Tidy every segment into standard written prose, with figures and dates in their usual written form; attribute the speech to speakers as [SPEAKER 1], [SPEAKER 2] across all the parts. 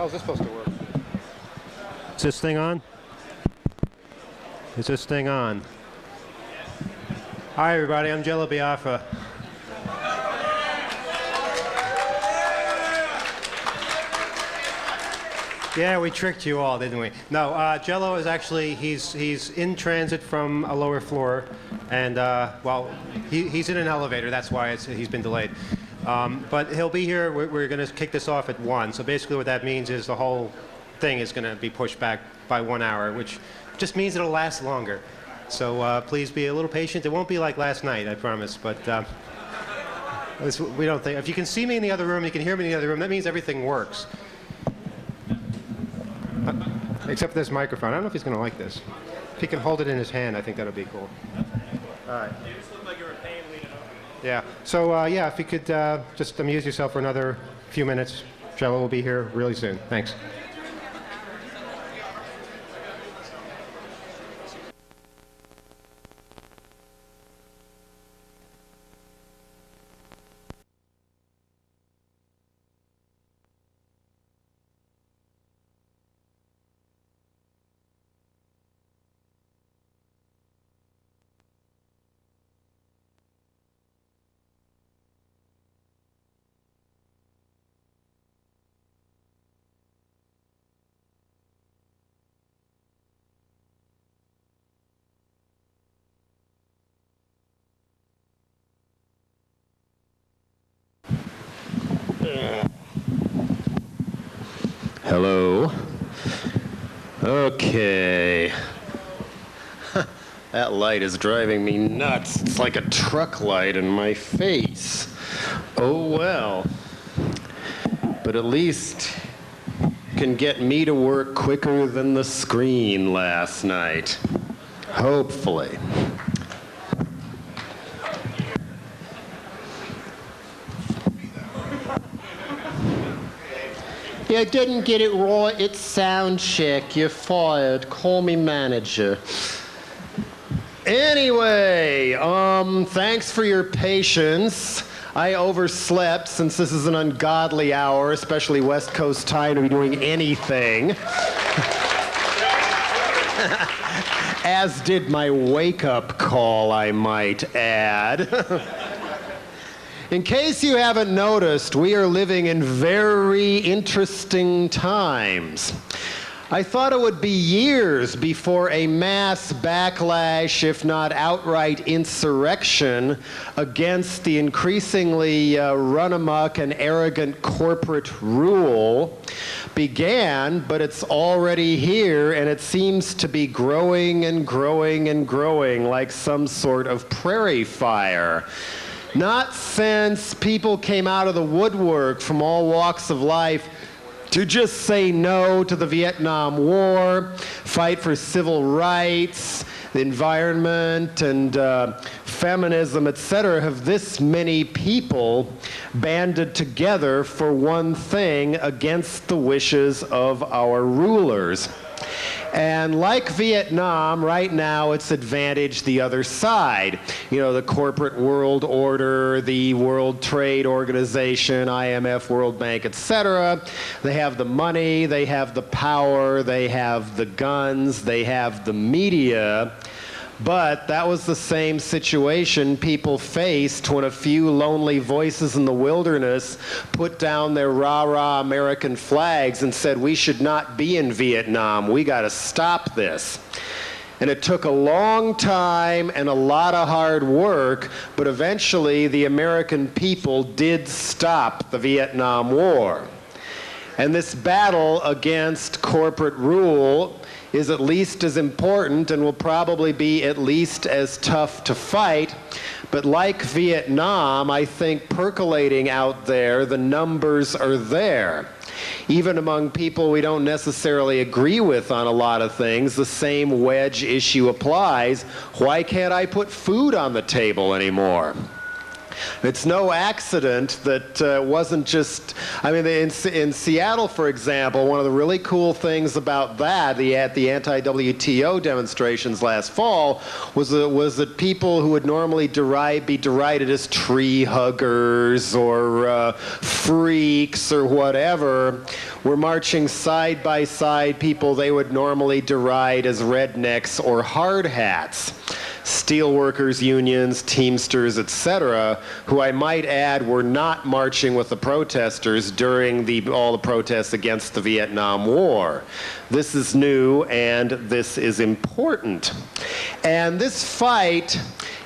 [SPEAKER 1] how's this supposed to work? Is this thing on? Is this thing on? Hi, everybody. I'm Jello Biafra. Yeah, we tricked you all, didn't we? No, Jello is actually, he's in transit from a lower floor, and, well, he's in an elevator. That's why he's been delayed. But he'll be here. We're going to kick this off at 1. So basically what that means is the whole thing is going to be pushed back by 1 hour, which just means it'll last longer. So please be a little patient. It won't be like last night, I promise. But we don't think. If you can see me in the other room, you can hear me in the other room, that means everything works. Except for this microphone. I don't know if he's going to like this. If he can hold it in his hand, I think that'll be cool. All right.
[SPEAKER 2] You just look like you're in pain leaning over.
[SPEAKER 1] Yeah. So, yeah, if you could just amuse yourself for another few minutes. Jello will be here really soon. Thanks.
[SPEAKER 3] Hello. Okay. That light is driving me nuts. It's like a truck light in my face. Oh well. But at least can get me to work quicker than the screen last night. Hopefully. You didn't get it right. It's sound check. You're fired. Call me manager. Anyway, thanks for your patience. I overslept since this is an ungodly hour, especially West Coast time to be doing anything. As did my wake-up call, I might add. In case you haven't noticed, we are living in very interesting times. I thought it would be years before a mass backlash, if not outright insurrection, against the increasingly run-amok and arrogant corporate rule began, but it's already here, and it seems to be growing and growing and growing like some sort of prairie fire. Not since people came out of the woodwork from all walks of life to just say no to the Vietnam War, fight for civil rights, the environment, and feminism, etc., have this many people banded together for one thing against the wishes of our rulers. And like Vietnam, right now it's advantaged the other side. You know, the corporate world order, the World Trade Organization, IMF, World Bank, etc. They have the money, they have the power, they have the guns, they have the media. But that was the same situation people faced when a few lonely voices in the wilderness put down their rah-rah American flags and said, we should not be in Vietnam, we got to stop this. And it took a long time and a lot of hard work, but eventually the American people did stop the Vietnam War. And this battle against corporate rule is at least as important and will probably be at least as tough to fight. But like Vietnam, I think percolating out there, the numbers are there. Even among people we don't necessarily agree with on a lot of things, the same wedge issue applies. Why can't I put food on the table anymore? It's no accident that wasn't just, I mean, in Seattle, for example, one of the really cool things about that, at the anti-WTO demonstrations last fall, was that people who would normally be derided as tree huggers or freaks or whatever were marching side by side people they would normally deride as rednecks or hard hats. Steelworkers unions, Teamsters, etc., who I might add were not marching with the protesters during all the protests against the Vietnam War. This is new and this is important. And this fight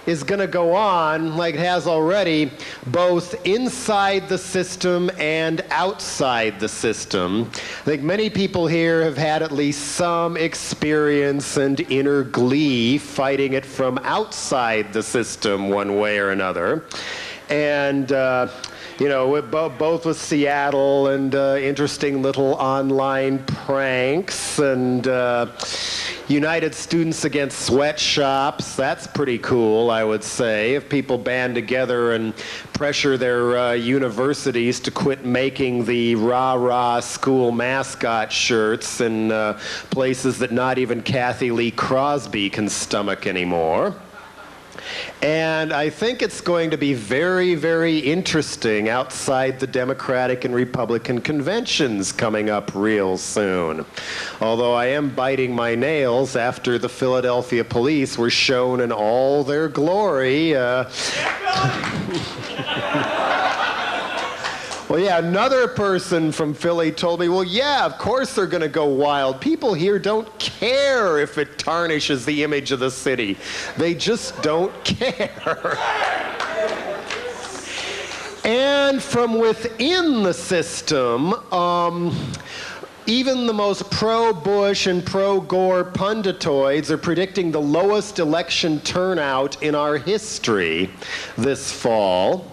[SPEAKER 3] is going to go on, like it has already, both inside the system and outside the system. I think many people here have had at least some experience and inner glee fighting it from outside the system one way or another. And you know, both with Seattle and interesting little online pranks and United Students Against Sweatshops. That's pretty cool, I would say, if people band together and pressure their universities to quit making the rah-rah school mascot shirts in places that not even Kathy Lee Crosby can stomach anymore. And I think it's going to be very, very interesting outside the Democratic and Republican conventions coming up real soon. Although I am biting my nails after the Philadelphia police were shown in all their glory. Well, yeah, another person from Philly told me, well, yeah, of course they're going to go wild. People here don't care if it tarnishes the image of the city. They just don't care. And from within the system, even the most pro-Bush and pro-Gore punditoids are predicting the lowest election turnout in our history this fall,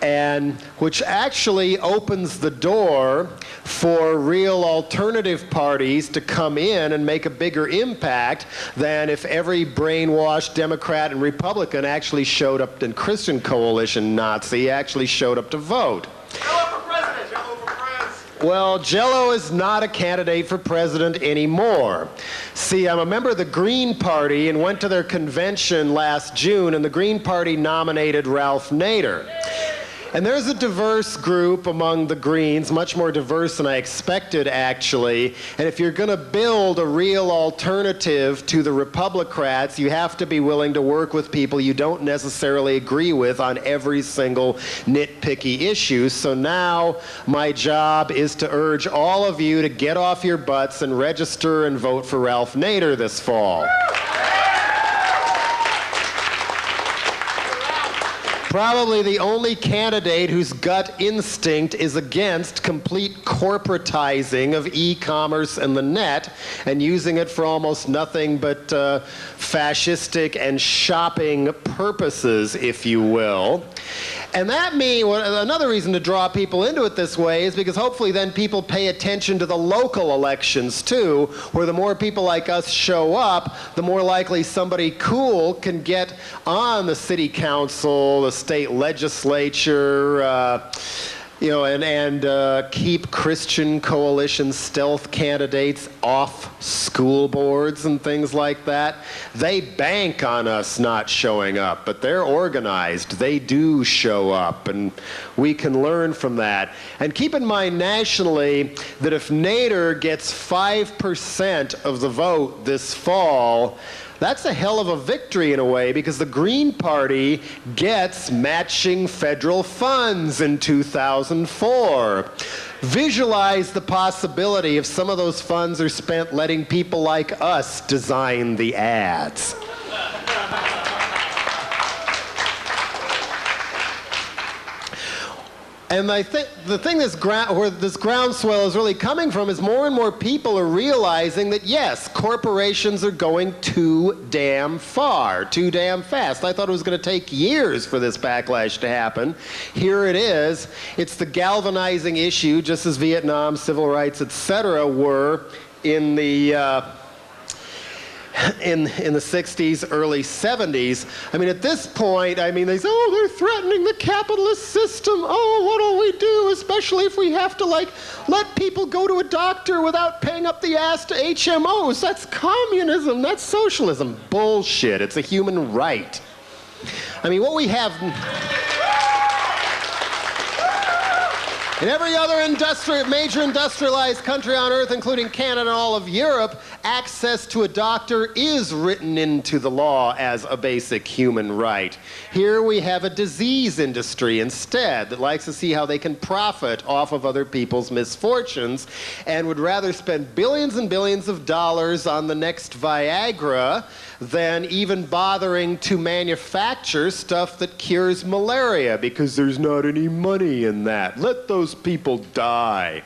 [SPEAKER 3] and which actually opens the door for real alternative parties to come in and make a bigger impact than if every brainwashed Democrat and Republican actually showed up, and Christian Coalition Nazi actually showed up to vote.
[SPEAKER 2] Jello for president, Jello for president.
[SPEAKER 3] Well, Jello is not a candidate for president anymore. See, I'm a member of the Green Party and went to their convention last June, and the Green Party nominated Ralph Nader. And there's a diverse group among the Greens, much more diverse than I expected, actually. And if you're going to build a real alternative to the Republicrats, you have to be willing to work with people you don't necessarily agree with on every single nitpicky issue. So now my job is to urge all of you to get off your butts and register and vote for Ralph Nader this fall. Probably the only candidate whose gut instinct is against complete corporatizing of e-commerce and the net and using it for almost nothing but fascistic and shopping purposes, if you will. And that means, another reason to draw people into it this way is because hopefully then people pay attention to the local elections too, where the more people like us show up, the more likely somebody cool can get on the city council, the state legislature, you know, and keep Christian Coalition stealth candidates off school boards and things like that. They bank on us not showing up, but they're organized. They do show up, and we can learn from that. And keep in mind nationally that if Nader gets 5% of the vote this fall, that's a hell of a victory in a way, because the Green Party gets matching federal funds in 2004. Visualize the possibility if some of those funds are spent letting people like us design the ads. And I think the thing where this groundswell is really coming from is more and more people are realizing that, yes, corporations are going too damn far, too damn fast. I thought it was going to take years for this backlash to happen. Here it is. It's the galvanizing issue, just as Vietnam, civil rights, etc. were in the in the 60s, early 70s. I mean, at this point, I mean, they say, oh, they're threatening the capitalist system. Oh, what'll we do, especially if we have to, like, let people go to a doctor without paying up the ass to HMOs. That's communism. That's socialism. Bullshit. It's a human right. I mean, what we have... In every other major industrialized country on Earth, including Canada and all of Europe, access to a doctor is written into the law as a basic human right. Here we have a disease industry instead that likes to see how they can profit off of other people's misfortunes and would rather spend billions and billions of dollars on the next Viagra than even bothering to manufacture stuff that cures malaria, because there's not any money in that. Let those people die.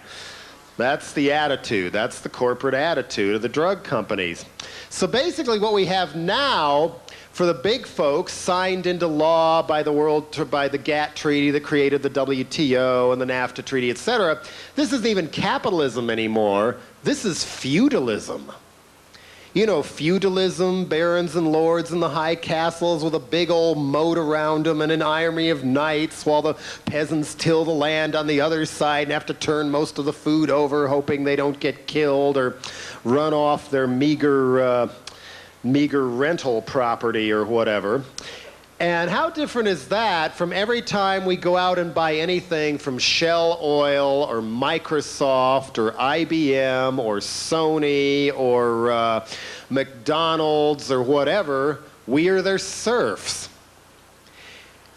[SPEAKER 3] That's the attitude. That's the corporate attitude of the drug companies. So basically what we have now for the big folks signed into law by the GATT treaty that created the WTO and the NAFTA treaty, etc., this isn't even capitalism anymore. This is feudalism. You know, feudalism, barons and lords in the high castles with a big old moat around them and an army of knights while the peasants till the land on the other side and have to turn most of the food over hoping they don't get killed or run off their meager rental property or whatever. And how different is that from every time we go out and buy anything from Shell Oil or Microsoft or IBM or Sony or McDonald's or whatever, we are their serfs.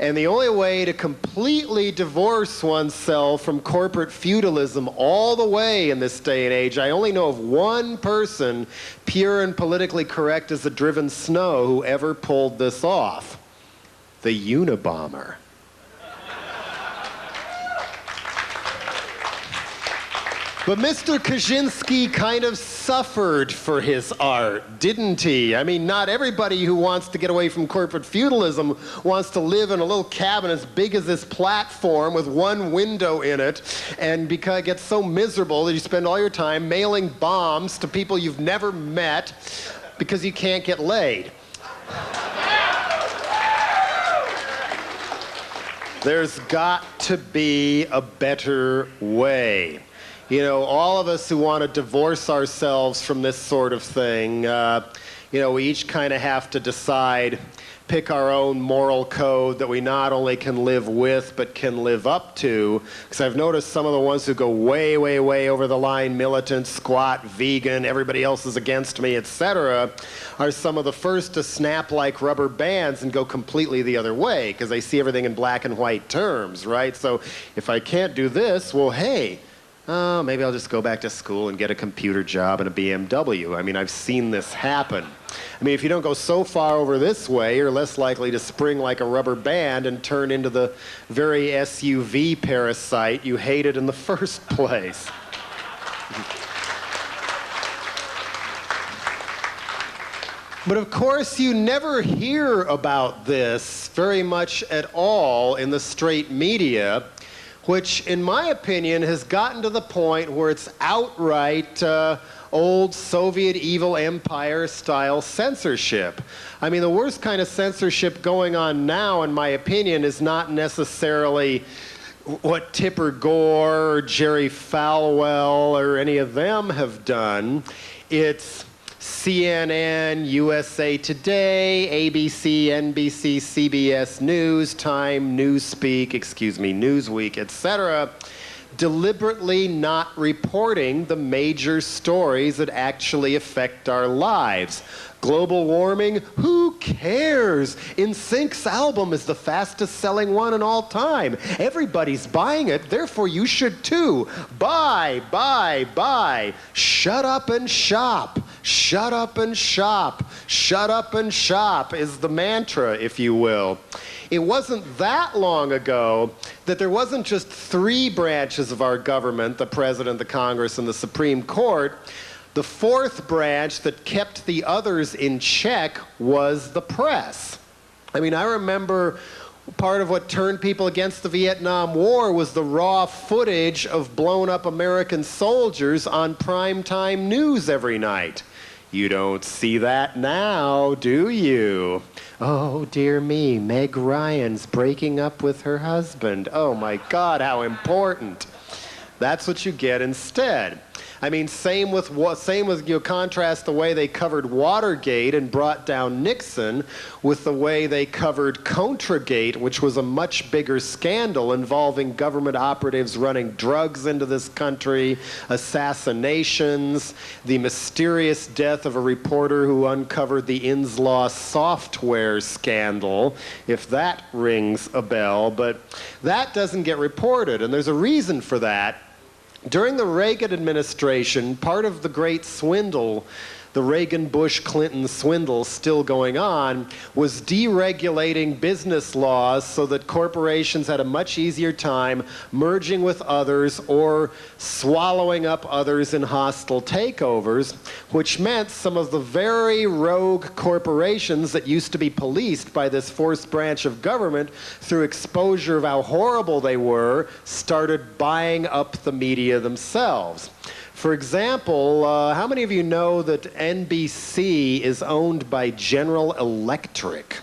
[SPEAKER 3] And the only way to completely divorce oneself from corporate feudalism all the way in this day and age, I only know of one person, pure and politically correct as the driven snow, who ever pulled this off. The Unabomber. But Mr. Kaczynski kind of suffered for his art, didn't he? I mean, not everybody who wants to get away from corporate feudalism wants to live in a little cabin as big as this platform with one window in it and because it gets so miserable that you spend all your time mailing bombs to people you've never met because you can't get laid. There's got to be a better way. You know, all of us who want to divorce ourselves from this sort of thing, you know, we each kind of have to decide, pick our own moral code that we not only can live with, but can live up to. Because I've noticed some of the ones who go way, way, way over the line, militant, squat, vegan, everybody else is against me, etc., are some of the first to snap like rubber bands and go completely the other way, because they see everything in black and white terms, right? So if I can't do this, well, hey, maybe I'll just go back to school and get a computer job and a BMW. I mean, I've seen this happen. I mean, if you don't go so far over this way, you're less likely to spring like a rubber band and turn into the very SUV parasite you hated in the first place. But of course, you never hear about this very much at all in the straight media, which, in my opinion, has gotten to the point where it's outright old Soviet evil empire-style censorship. I mean, the worst kind of censorship going on now, in my opinion, is not necessarily what Tipper Gore or Jerry Falwell or any of them have done. It's CNN, USA Today, ABC, NBC, CBS News, Time, Newsweek, etc., deliberately not reporting the major stories that actually affect our lives. Global warming, who cares? NSYNC's album is the fastest selling one in all time. Everybody's buying it, therefore you should too. Buy, buy, buy. Shut up and shop. Shut up and shop. Shut up and shop is the mantra, if you will. It wasn't that long ago that there wasn't just three branches of our government, the President, the Congress, and the Supreme Court. The fourth branch that kept the others in check was the press. I mean, I remember part of what turned people against the Vietnam War was the raw footage of blown up American soldiers on primetime news every night. You don't see that now, do you? Oh, dear me, Meg Ryan's breaking up with her husband. Oh, my God, how important. That's what you get instead. I mean, same with you contrast the way they covered Watergate and brought down Nixon with the way they covered Contragate, which was a much bigger scandal involving government operatives running drugs into this country, assassinations, the mysterious death of a reporter who uncovered the Inslaw software scandal, if that rings a bell. But that doesn't get reported, and there's a reason for that. During the Reagan administration, part of the great swindle, the Reagan-Bush-Clinton swindle still going on, was deregulating business laws so that corporations had a much easier time merging with others or swallowing up others in hostile takeovers, which meant some of the very rogue corporations that used to be policed by this forced branch of government through exposure of how horrible they were, started buying up the media themselves. For example, how many of you know that NBC is owned by General Electric,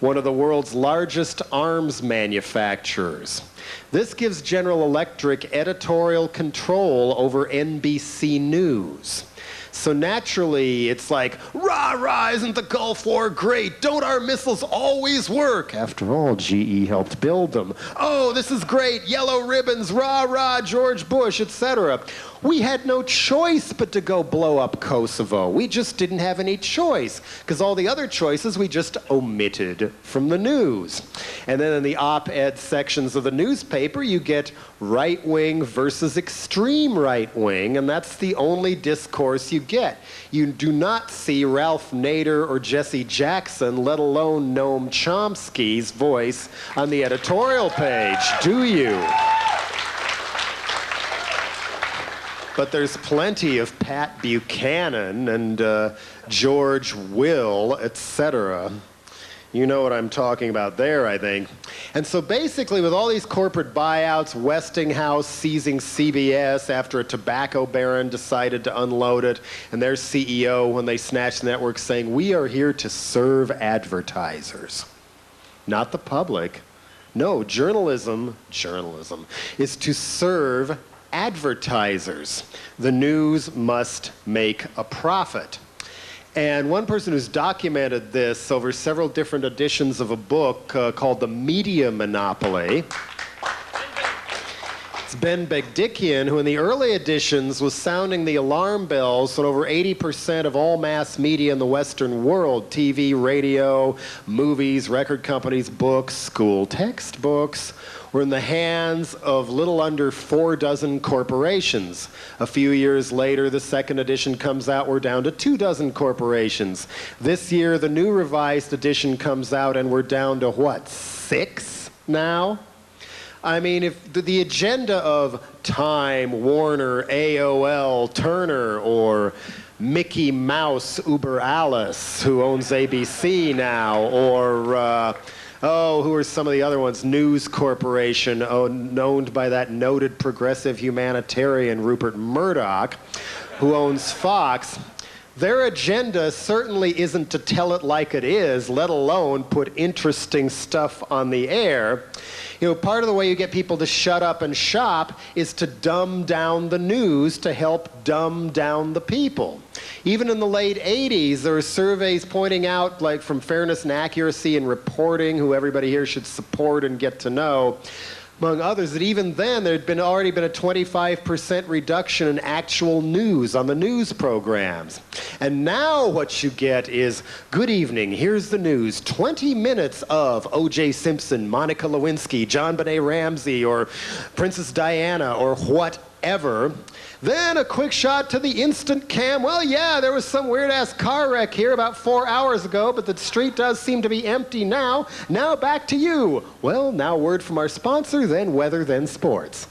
[SPEAKER 3] one of the world's largest arms manufacturers? This gives General Electric editorial control over NBC News. So naturally, it's like, rah, rah, isn't the Gulf War great? Don't our missiles always work? After all, GE helped build them. Oh, this is great, yellow ribbons, rah, rah, George Bush, etc. We had no choice but to go blow up Kosovo. We just didn't have any choice, because all the other choices we just omitted from the news. And then in the op-ed sections of the newspaper, you get right-wing versus extreme right-wing, and that's the only discourse you get. You do not see Ralph Nader or Jesse Jackson, let alone Noam Chomsky's voice on the editorial page, do you? But there's plenty of Pat Buchanan and George Will, etc. You know what I'm talking about there, I think. And so basically, with all these corporate buyouts, Westinghouse seizing CBS after a tobacco baron decided to unload it, and their CEO, when they snatched the network, saying, "We are here to serve advertisers, not the public." No, journalism is to serve advertisers. The news must make a profit. And one person who's documented this over several different editions of a book called The Media Monopoly, it's Ben Begdikian, who in the early editions was sounding the alarm bells that over 80% of all mass media in the Western world, TV, radio, movies, record companies, books, school textbooks, were in the hands of little under 4 dozen corporations. A few years later, the second edition comes out, we're down to 2 dozen corporations. This year, the new revised edition comes out, and we're down to, what, 6 now? I mean, if the agenda of Time, Warner, AOL, Turner, or Mickey Mouse Uber Alice, who owns ABC now, or who are some of the other ones? News Corporation, owned by that noted progressive humanitarian Rupert Murdoch, who owns Fox. Their agenda certainly isn't to tell it like it is, let alone put interesting stuff on the air. You know, part of the way you get people to shut up and shop is to dumb down the news to help dumb down the people. Even in the late 80s, there were surveys pointing out, like from Fairness and Accuracy in Reporting, who everybody here should support and get to know, among others, that even then there had already been a 25% reduction in actual news on the news programs. And now what you get is, good evening, here's the news, 20 minutes of O.J. Simpson, Monica Lewinsky, John Benet Ramsey, or Princess Diana, or whatever. Then a quick shot to the instant cam. Well, yeah, there was some weird-ass car wreck here about 4 hours ago, but the street does seem to be empty now. Now back to you. Well, now word from our sponsor, then weather, then sports.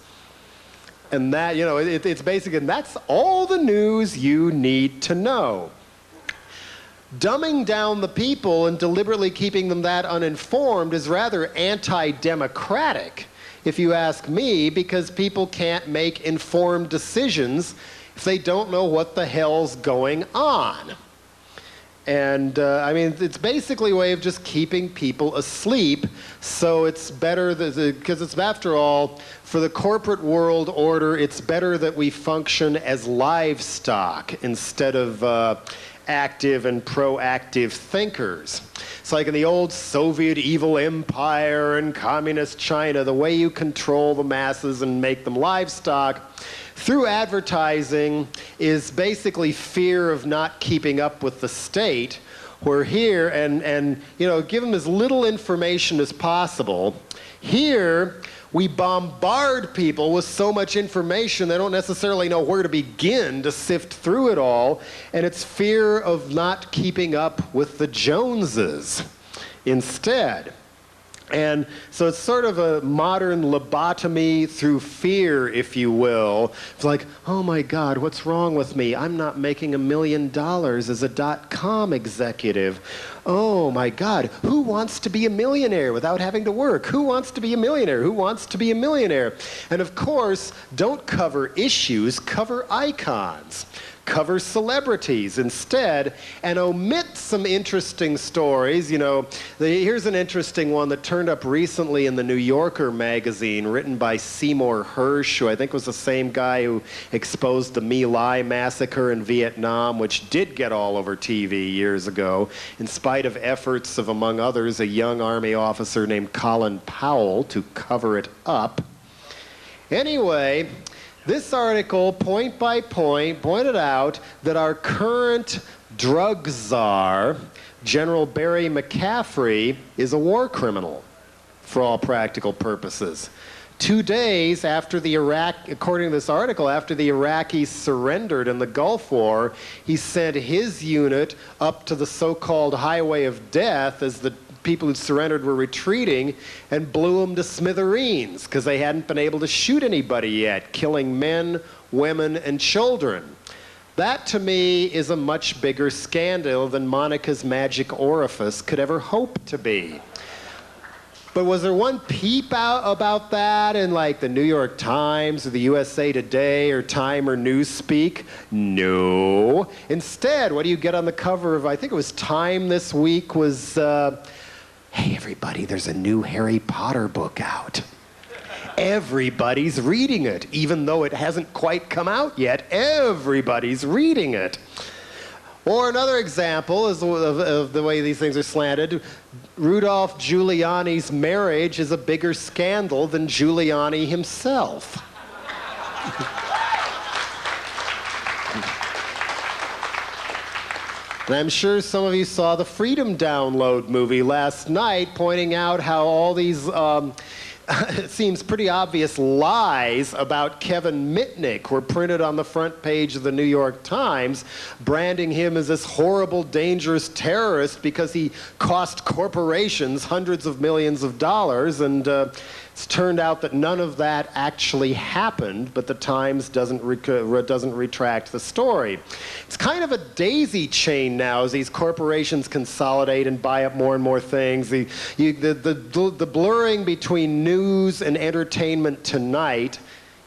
[SPEAKER 3] And that, you know, it's basically, and that's all the news you need to know. Dumbing down the people and deliberately keeping them that uninformed is rather anti-democratic, if you ask me, because people can't make informed decisions if they don't know what the hell's going on. And I mean, it's basically a way of just keeping people asleep. So it's better because it's, after all, for the corporate world order, it's better that we function as livestock instead of active and proactive thinkers. It's like in the old Soviet evil empire and communist China, the way you control the masses and make them livestock through advertising is basically fear of not keeping up with the state. We're here and you know, give them as little information as possible. Here, we bombard people with so much information they don't necessarily know where to begin to sift through it all, and it's fear of not keeping up with the Joneses instead. And so it's sort of a modern lobotomy through fear, if you will. It's like, oh my God, what's wrong with me? I'm not making $1 million as a .com executive. Oh my God, who wants to be a millionaire without having to work? Who wants to be a millionaire? Who wants to be a millionaire? And of course, don't cover issues, cover icons. Cover celebrities instead, and omit some interesting stories. You know, here's an interesting one that turned up recently in the New Yorker magazine, written by Seymour Hersh, who I think was the same guy who exposed the My Lai massacre in Vietnam, which did get all over TV years ago, in spite of efforts of, among others, a young Army officer named Colin Powell to cover it up. Anyway, this article, point by point, pointed out that our current drug czar, General Barry McCaffrey, is a war criminal for all practical purposes. 2 days after the according to this article, after the Iraqis surrendered in the Gulf War, he sent his unit up to the so-called Highway of Death as the people who surrendered were retreating, and blew them to smithereens because they hadn't been able to shoot anybody yet, killing men, women, and children. That, to me, is a much bigger scandal than Monica's magic orifice could ever hope to be. But was there one peep out about that in like the New York Times or the USA Today or Time or Newspeak? No. Instead, what do you get on the cover of, I think it was Time this week, was hey everybody, there's a new Harry Potter book out. Everybody's reading it, even though it hasn't quite come out yet. Everybody's reading it. Or another example is of the way these things are slanted. Rudolph Giuliani's marriage is a bigger scandal than Giuliani himself. And I'm sure some of you saw the Freedom Download movie last night, pointing out how all these, it seems pretty obvious lies about Kevin Mitnick were printed on the front page of the New York Times, branding him as this horrible, dangerous terrorist because he cost corporations hundreds of millions of dollars, and it's turned out that none of that actually happened, but the Times doesn't retract the story. It's kind of a daisy chain now as these corporations consolidate and buy up more and more things. The blurring between news and entertainment tonight,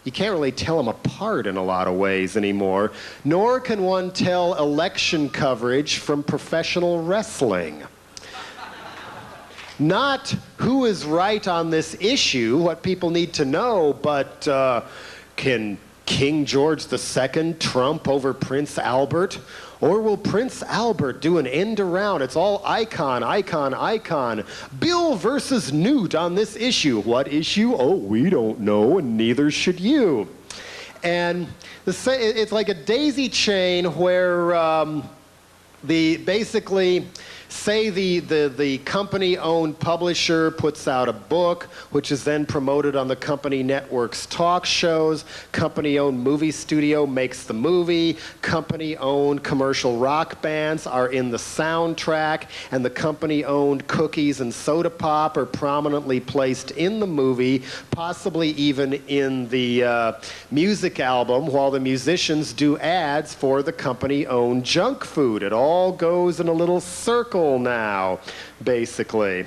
[SPEAKER 3] you can't really tell them apart in a lot of ways anymore, nor can one tell election coverage from professional wrestling. Not who is right on this issue, what people need to know, but can King George II trump over Prince Albert? Or will Prince Albert do an end around? It's all icon, icon, icon. Bill versus Newt on this issue. What issue? Oh, we don't know, and neither should you. And it's like a daisy chain where basically, say the company-owned publisher puts out a book, which is then promoted on the company network's talk shows. Company-owned movie studio makes the movie. Company-owned commercial rock bands are in the soundtrack, and the company-owned cookies and soda pop are prominently placed in the movie, possibly even in the music album, while the musicians do ads for the company-owned junk food. It all goes in a little circle now, basically.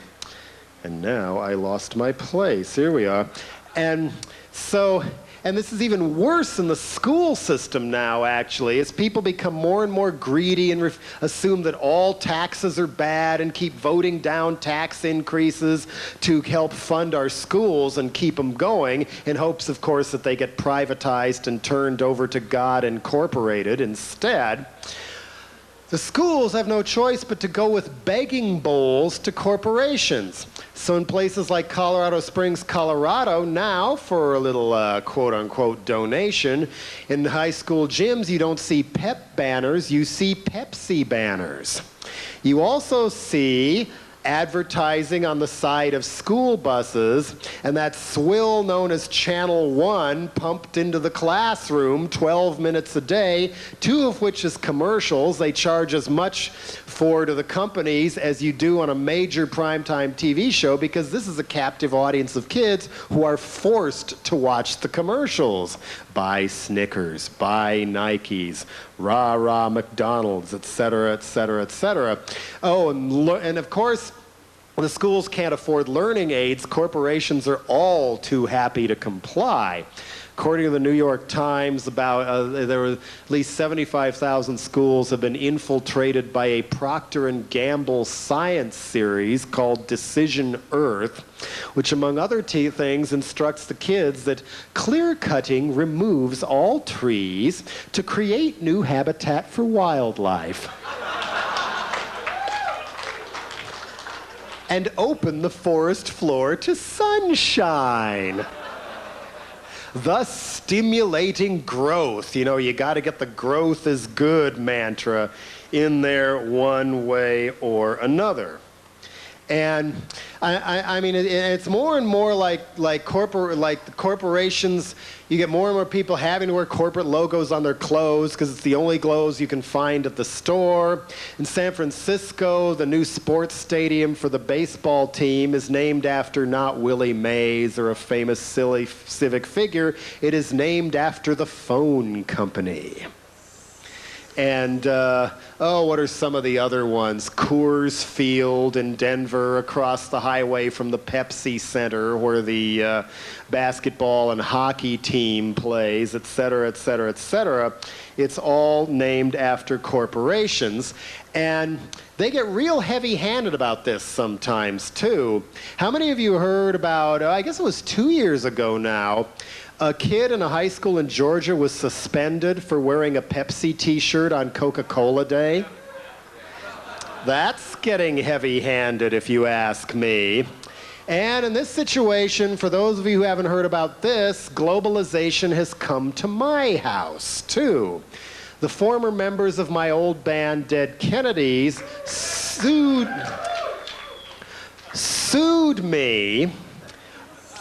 [SPEAKER 3] And now I lost my place. Here we are. And so And this is even worse in the school system now, actually, as people become more and more greedy and assume that all taxes are bad and keep voting down tax increases to help fund our schools and keep them going in hopes, of course, that they get privatized and turned over to God Incorporated instead. The schools have no choice but to go with begging bowls to corporations. So in places like Colorado Springs, Colorado, now for a little quote-unquote donation, in high school gyms you don't see Pep banners, you see Pepsi banners. You also see advertising on the side of school buses, and that swill known as Channel 1 pumped into the classroom 12 minutes a day, 2 of which is commercials. They charge as much for to the companies as you do on a major primetime TV show, because this is a captive audience of kids who are forced to watch the commercials. Buy Snickers, buy Nikes, rah-rah McDonald's, etc., etc., etc. Oh, and of course, when the schools can't afford learning aids, corporations are all too happy to comply. According to the New York Times, there were at least 75,000 schools have been infiltrated by a Procter & Gamble science series called Decision Earth, which among other things instructs the kids that clear cutting removes all trees to create new habitat for wildlife. And open the forest floor to sunshine, thus stimulating growth. You know, you got to get the growth is good mantra in there one way or another. And I mean, it's more and more like the corporations. You get more and more people having to wear corporate logos on their clothes because it's the only clothes you can find at the store. In San Francisco, the new sports stadium for the baseball team is named after not Willie Mays or a famous silly civic figure. It is named after the phone company. And, what are some of the other ones? Coors Field in Denver, across the highway from the Pepsi Center, where the basketball and hockey team plays, et cetera, et cetera, et cetera. It's all named after corporations. And they get real heavy-handed about this sometimes, too. How many of you heard about, I guess it was 2 years ago now, a kid in a high school in Georgia was suspended for wearing a Pepsi t-shirt on Coca-Cola Day? That's getting heavy-handed, if you ask me. And in this situation, for those of you who haven't heard about this, globalization has come to my house, too. The former members of my old band, Dead Kennedys, sued me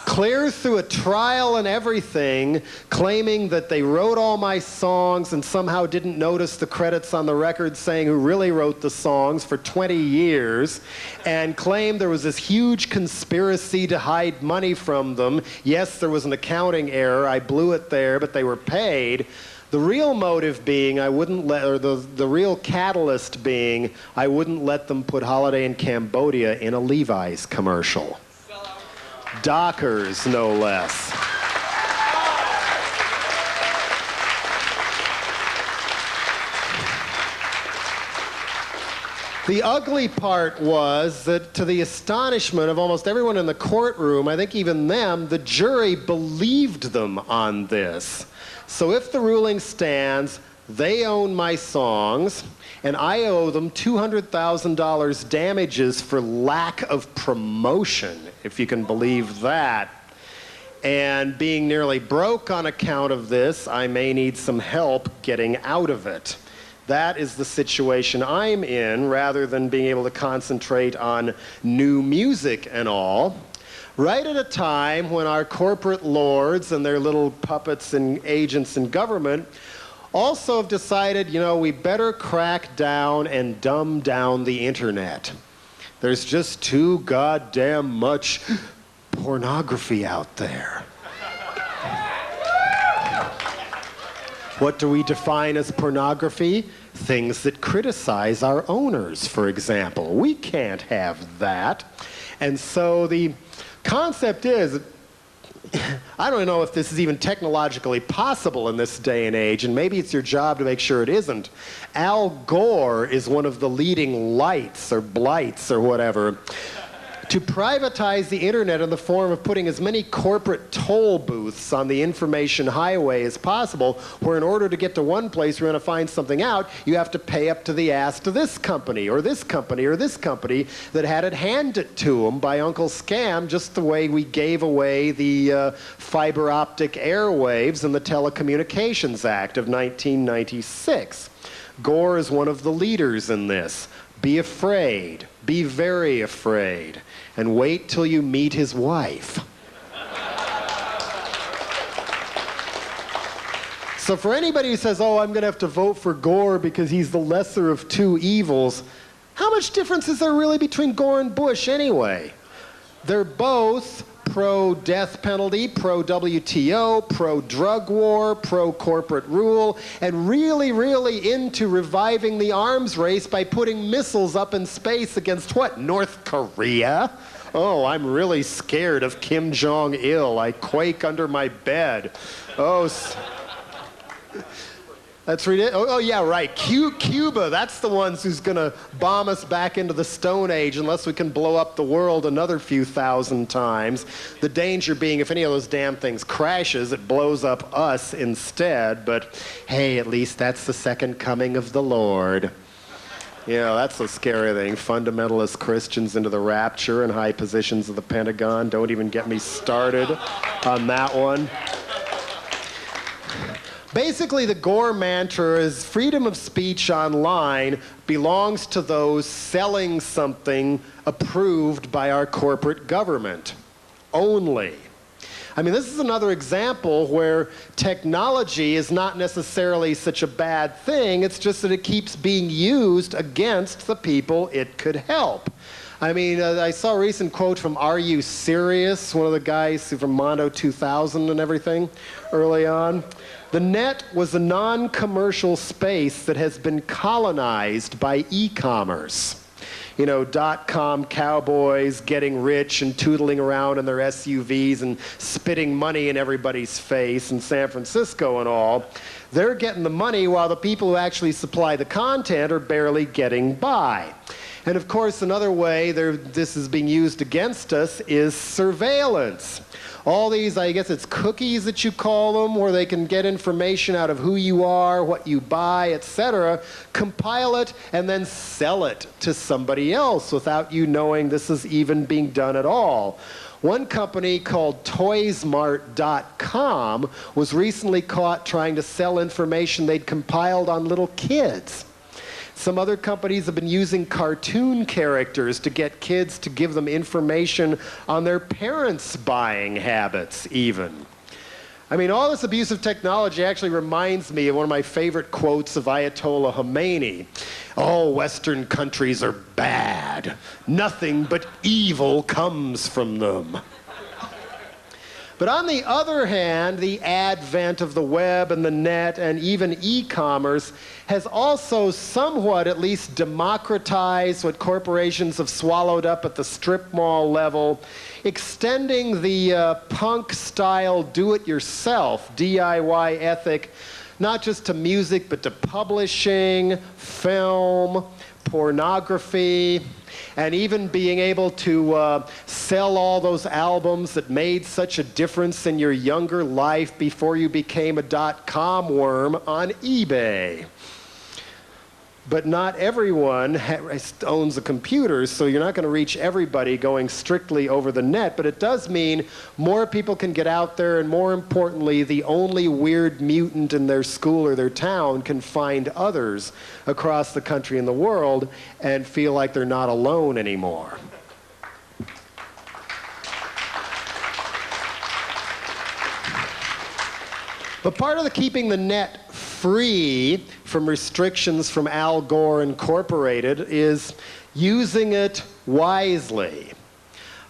[SPEAKER 3] clear through a trial and everything, claiming that they wrote all my songs and somehow didn't notice the credits on the record saying who really wrote the songs for 20 years, and claimed there was this huge conspiracy to hide money from them. Yes, there was an accounting error. I blew it there, but they were paid. The real motive being I wouldn't let, or the real catalyst being I wouldn't let them put Holiday in Cambodia in a Levi's commercial. Dockers, no less. The ugly part was that, to the astonishment of almost everyone in the courtroom, I think even them, the jury believed them on this. So if the ruling stands, they own my songs, and I owe them $200,000 damages for lack of promotion, if you can believe that. And being nearly broke on account of this, I may need some help getting out of it. That is the situation I'm in, rather than being able to concentrate on new music and all. Right at a time when our corporate lords and their little puppets and agents in government also have decided, you know, we better crack down and dumb down the internet. There's just too goddamn much pornography out there. What do we define as pornography? Things that criticize our owners, for example. We can't have that. And so the concept is, I don't know if this is even technologically possible in this day and age, and maybe it's your job to make sure it isn't. Al Gore is one of the leading lights or blights or whatever to privatize the internet in the form of putting as many corporate toll booths on the information highway as possible, where in order to get to one place you're going to find something out, you have to pay up to the ass to this company or this company or this company that had it handed to them by Uncle Scam, just the way we gave away the fiber optic airwaves in the Telecommunications Act of 1996. Gore is one of the leaders in this. Be afraid. Be very afraid. And wait till you meet his wife. So for anybody who says, oh, I'm going to have to vote for Gore because he's the lesser of two evils, how much difference is there really between Gore and Bush anyway? They're both pro-death penalty, pro-WTO, pro-drug war, pro-corporate rule, and really, really into reviving the arms race by putting missiles up in space against what? North Korea? Oh, I'm really scared of Kim Jong-il. I quake under my bed. Oh, that's ridiculous. Oh, yeah, right. Cuba, that's the ones who's going to bomb us back into the Stone Age unless we can blow up the world another few thousand times. The danger being if any of those damn things crashes, it blows up us instead. But hey, at least that's the second coming of the Lord. You know, that's the scary thing. Fundamentalist Christians into the rapture and high positions of the Pentagon. Don't even get me started on that one. Basically, the Gore mantra is freedom of speech online belongs to those selling something approved by our corporate government only. I mean, this is another example where technology is not necessarily such a bad thing. It's just that it keeps being used against the people it could help. I mean, I saw a recent quote from Are You Serious? One of the guys from Mondo 2000 and everything early on. The net was a non-commercial space that has been colonized by e-commerce. You know, .com cowboys getting rich and tootling around in their SUVs and spitting money in everybody's face in San Francisco and all. They're getting the money while the people who actually supply the content are barely getting by. And of course, another way this is being used against us is surveillance. All these, I guess it's cookies that you call them, where they can get information out of who you are, what you buy, etc., compile it, and then sell it to somebody else without you knowing this is even being done at all. One company called Toysmart.com was recently caught trying to sell information they'd compiled on little kids. Some other companies have been using cartoon characters to get kids to give them information on their parents' buying habits, even. I mean, all this abuse of technology actually reminds me of one of my favorite quotes of Ayatollah Khomeini. All Western countries are bad. Nothing but evil comes from them. But on the other hand, the advent of the web and the net and even e-commerce has also somewhat at least democratized what corporations have swallowed up at the strip mall level, extending the punk-style do-it-yourself, DIY ethic, not just to music, but to publishing, film, pornography, and even being able to sell all those albums that made such a difference in your younger life before you became a .com worm on eBay. But not everyone owns a computer, so you're not going to reach everybody going strictly over the net, but it does mean more people can get out there, and more importantly, the only weird mutant in their school or their town can find others across the country and the world and feel like they're not alone anymore. But part of the keeping the net free from restrictions from Al Gore Incorporated is using it wisely.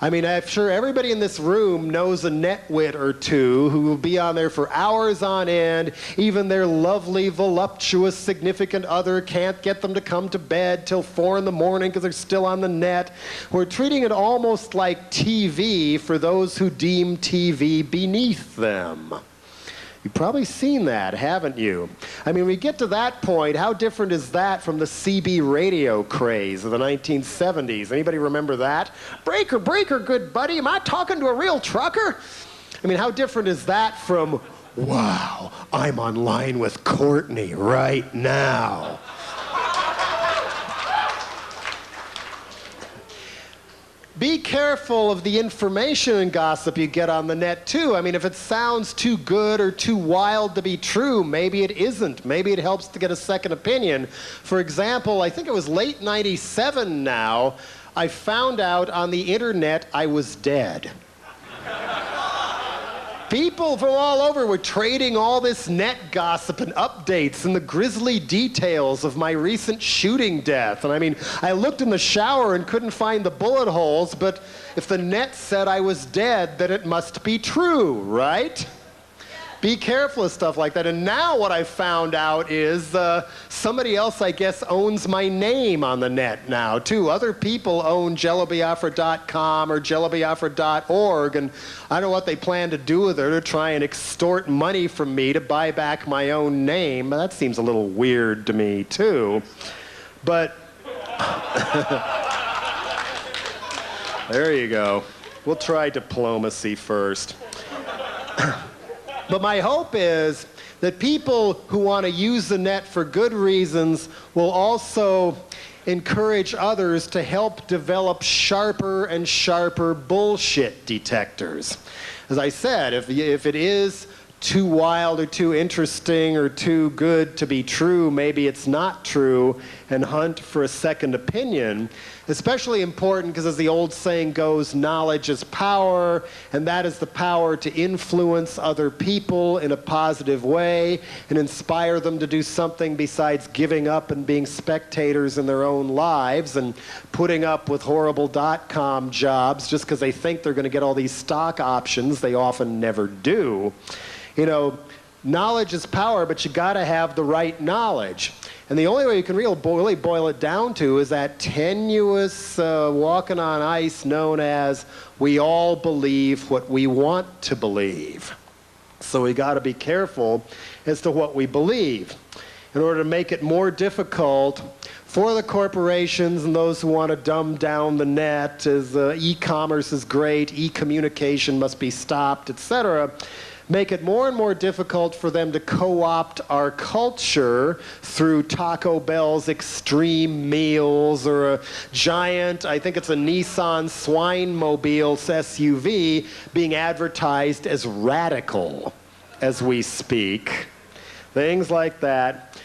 [SPEAKER 3] I mean, I'm sure everybody in this room knows a netwit or two who will be on there for hours on end. Even their lovely, voluptuous, significant other can't get them to come to bed till 4 in the morning because they're still on the net. We're treating it almost like TV for those who deem TV beneath them. You've probably seen that, haven't you? I mean, we get to that point, how different is that from the CB radio craze of the 1970s? Anybody remember that? Breaker, breaker, good buddy, am I talking to a real trucker? I mean, how different is that from, wow, I'm online with Courtney right now? Be careful of the information and gossip you get on the net, too. I mean, if it sounds too good or too wild to be true, maybe it isn't. Maybe it helps to get a second opinion. For example, I think it was late 97 now, I found out on the internet I was dead. People from all over were trading all this net gossip and updates and the grisly details of my recent shooting death. And I mean, I looked in the shower and couldn't find the bullet holes, but if the net said I was dead, then it must be true, right? Be careful of stuff like that. And now what I found out is somebody else, I guess, owns my name on the net now, too. Other people own JelloBiafra.com or JelloBiafra.org, and I don't know what they plan to do with it, to try and extort money from me to buy back my own name. That seems a little weird to me, too. But there you go. We'll try diplomacy first. But my hope is that people who want to use the net for good reasons will also encourage others to help develop sharper and sharper bullshit detectors. As I said, if it is too wild or too interesting or too good to be true, maybe it's not true, and hunt for a second opinion. Especially important because, as the old saying goes, knowledge is power, and that is the power to influence other people in a positive way and inspire them to do something besides giving up and being spectators in their own lives and putting up with horrible .com jobs just because they think they're going to get all these stock options they often never do. You know, knowledge is power, but you got to have the right knowledge. And the only way you can really boil it down to is that tenuous walking on ice known as we all believe what we want to believe. So we got to be careful as to what we believe in order to make it more difficult for the corporations and those who want to dumb down the net as e-commerce is great, e-communication must be stopped, etc. Make it more and more difficult for them to co-opt our culture through Taco Bell's extreme meals or a giant, I think it's a Nissan Swine-mobile SUV being advertised as radical as we speak. Things like that.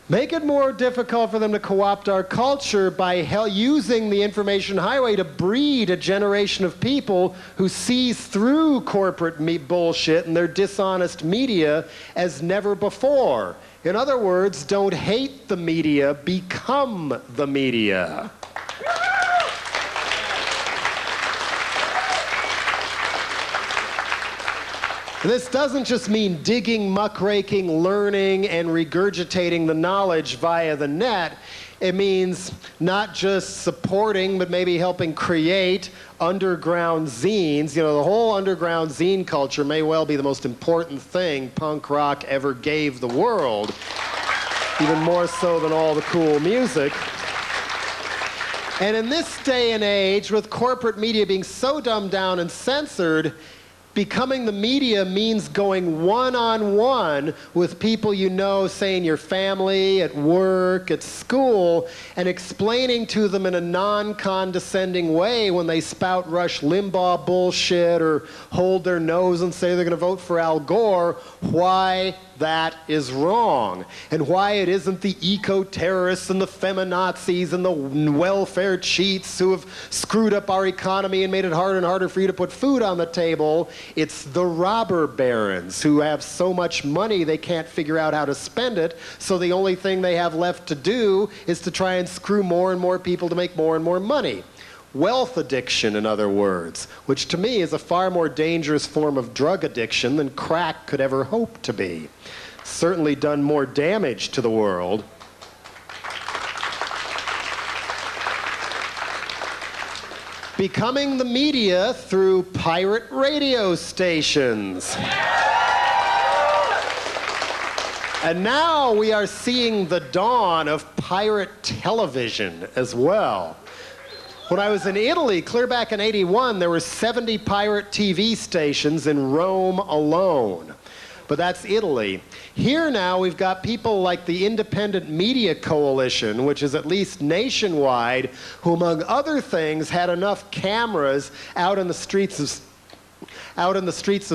[SPEAKER 3] Make it more difficult for them to co-opt our culture by using the information highway to breed a generation of people who sees through corporate bullshit and their dishonest media as never before. In other words, don't hate the media, become the media. This doesn't just mean digging, muckraking, learning, and regurgitating the knowledge via the net. It means not just supporting, but maybe helping create underground zines. You know, the whole underground zine culture may well be the most important thing punk rock ever gave the world, even more so than all the cool music. And in this day and age, with corporate media being so dumbed down and censored, becoming the media means going one-on-one with people you know, say in your family, at work, at school, and explaining to them in a non-condescending way when they spout Rush Limbaugh bullshit or hold their nose and say they're going to vote for Al Gore, why that is wrong, and why it isn't the eco-terrorists and the feminazis and the welfare cheats who have screwed up our economy and made it harder and harder for you to put food on the table. It's the robber barons who have so much money they can't figure out how to spend it, so the only thing they have left to do is to try and screw more and more people to make more and more money. Wealth addiction, in other words, which to me is a far more dangerous form of drug addiction than crack could ever hope to be. Certainly done more damage to the world. Becoming the media through pirate radio stations. And now we are seeing the dawn of pirate television as well. When I was in Italy, clear back in '81, there were 70 pirate TV stations in Rome alone. But that's Italy. Here now we've got people like the Independent Media Coalition, which is at least nationwide, who among other things had enough cameras out in the streets of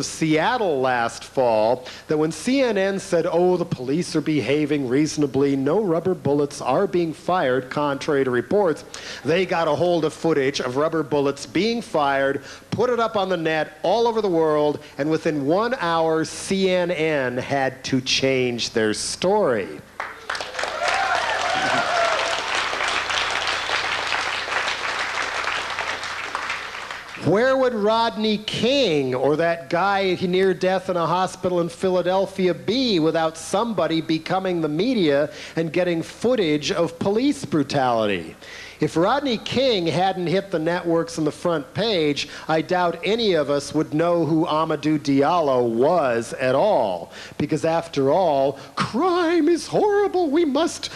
[SPEAKER 3] Seattle last fall that when CNN said, oh, the police are behaving reasonably, no rubber bullets are being fired, contrary to reports, they got a hold of footage of rubber bullets being fired, put it up on the net all over the world, and within 1 hour, CNN had to change their story. Where would Rodney King or that guy near death in a hospital in Philadelphia be without somebody becoming the media and getting footage of police brutality? If Rodney King hadn't hit the networks on the front page, I doubt any of us would know who Amadou Diallo was at all. Because after all, crime is horrible. We must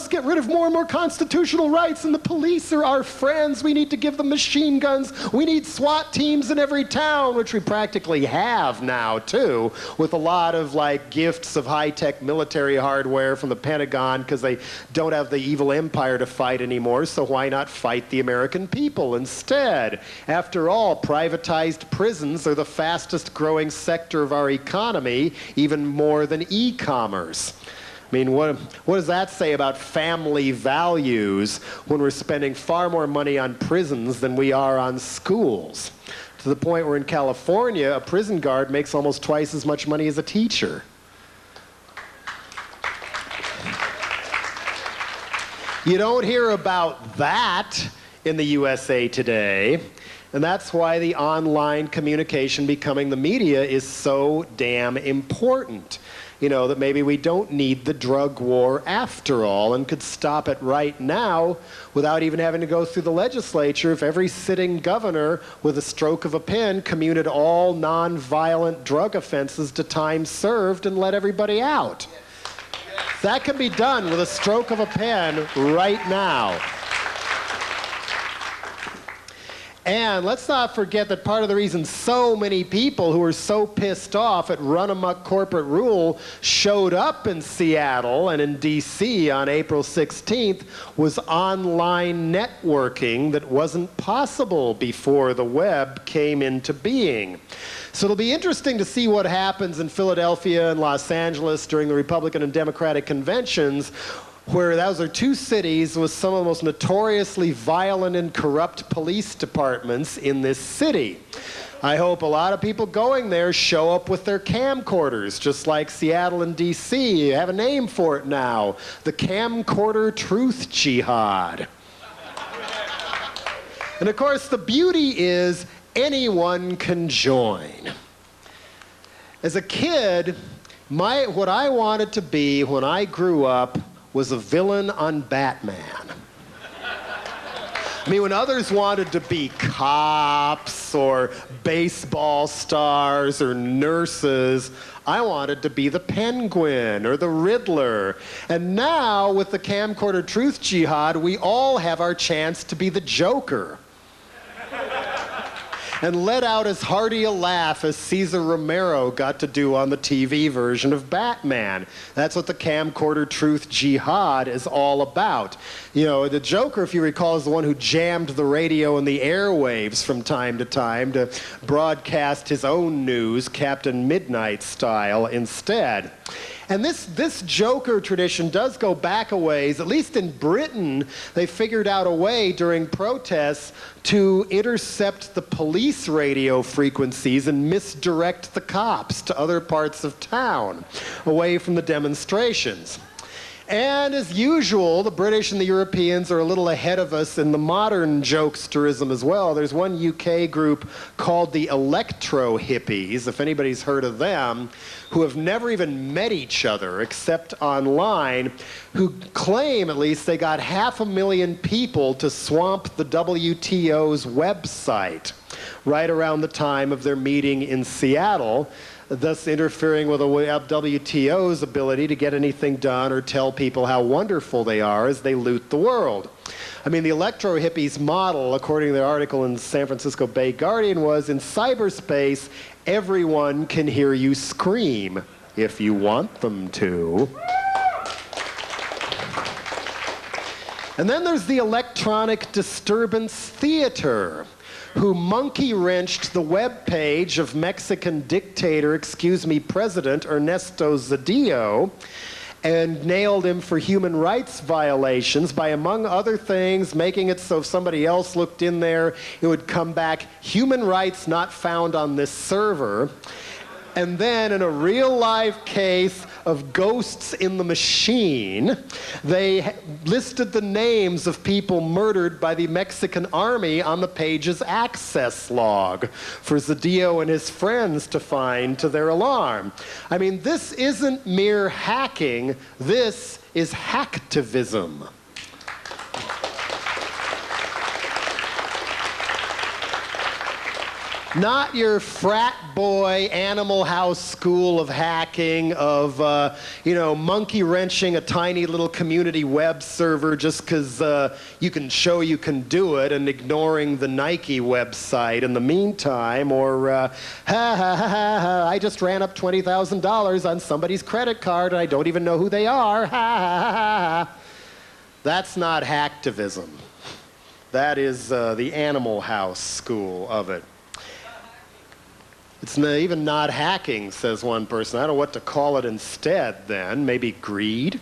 [SPEAKER 3] get rid of more and more constitutional rights, and the police are our friends. We need to give them machine guns. We need SWAT teams in every town, which we practically have now, too, with a lot of gifts of high-tech military hardware from the Pentagon because they don't have the evil empire to fight anymore. So why not fight the American people instead? After all, privatized prisons are the fastest growing sector of our economy, even more than e-commerce. I mean, what does that say about family values when we're spending far more money on prisons than we are on schools? To the point where in California, a prison guard makes almost twice as much money as a teacher. You don't hear about that in the USA Today, and that's why the online communication becoming the media is so damn important. You know, that maybe we don't need the drug war after all and could stop it right now without even having to go through the legislature if every sitting governor with a stroke of a pen commuted all non-violent drug offenses to time served and let everybody out. That can be done with a stroke of a pen right now. And let's not forget that part of the reason so many people who were so pissed off at run-amok corporate rule showed up in Seattle and in D.C. on April 16th was online networking that wasn't possible before the web came into being. So it'll be interesting to see what happens in Philadelphia and Los Angeles during the Republican and Democratic conventions, where those are two cities with some of the most notoriously violent and corrupt police departments in this city. I hope a lot of people going there show up with their camcorders, just like Seattle and D.C. You have a name for it now, the Camcorder Truth Jihad. And of course, the beauty is anyone can join. As a kid, what I wanted to be when I grew up was a villain on Batman. I mean, when others wanted to be cops or baseball stars or nurses, I wanted to be the Penguin or the Riddler. And now, with the Camcorder Truth Jihad, we all have our chance to be the Joker. And let out as hearty a laugh as Cesar Romero got to do on the TV version of Batman. That's what the Camcorder Truth Jihad is all about. You know, the Joker, if you recall, is the one who jammed the radio and the airwaves from time to time to broadcast his own news, Captain Midnight style, instead. And this Joker tradition does go back a ways. At least in Britain, they figured out a way during protests to intercept the police radio frequencies and misdirect the cops to other parts of town, away from the demonstrations. And as usual, the British and the Europeans are a little ahead of us in the modern jokesterism as well. There's one UK group called the Electro Hippies, if anybody's heard of them, who have never even met each other except online, who claim, at least, they got 500,000 people to swamp the WTO's website right around the time of their meeting in Seattle, thus interfering with the WTO's ability to get anything done or tell people how wonderful they are as they loot the world. I mean, the electro hippies model, according to the article in the San Francisco Bay Guardian, was in cyberspace, everyone can hear you scream if you want them to. And then there's the electronic disturbance theater, who monkey-wrenched the web page of Mexican dictator, President Ernesto Zedillo, and nailed him for human rights violations by, among other things, making it so if somebody else looked in there, it would come back, human rights not found on this server. And then, in a real-life case of ghosts in the machine, they listed the names of people murdered by the Mexican army on the page's access log for Zedillo and his friends to find to their alarm. I mean, this isn't mere hacking, this is hacktivism. Not your frat boy Animal House school of hacking, of, monkey wrenching a tiny little community web server just because you can show you can do it and ignoring the Nike website in the meantime, or, I just ran up $20,000 on somebody's credit card and I don't even know who they are, That's not hacktivism. That is the Animal House school of it. It's even not hacking, says one person. I don't know what to call it instead then. Maybe greed?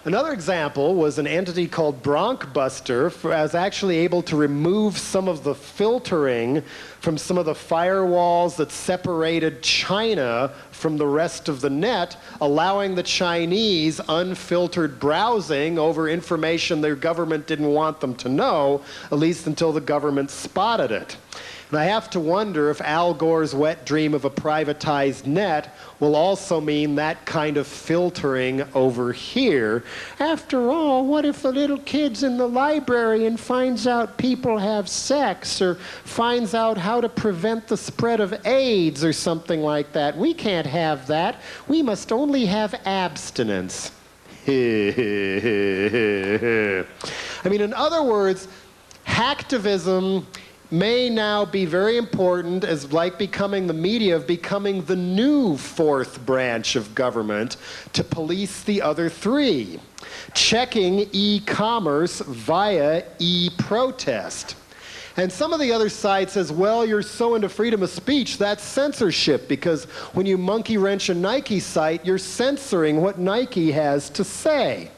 [SPEAKER 3] Another example was an entity called Bronkbuster as actually able to remove some of the filtering from some of the firewalls that separated China from the rest of the net, allowing the Chinese unfiltered browsing over information their government didn't want them to know, at least until the government spotted it. And I have to wonder if Al Gore's wet dream of a privatized net will also mean that kind of filtering over here. After all, what if the little kid's in the library and finds out people have sex, or finds out how to prevent the spread of AIDS or something like that? We can't have that. We must only have abstinence. I mean, in other words, hacktivism may now be very important as, like becoming the media, of becoming the new fourth branch of government to police the other three, checking e-commerce via e-protest. And some of the other side says, well, you're so into freedom of speech, that's censorship, because when you monkey wrench a Nike site, you're censoring what Nike has to say.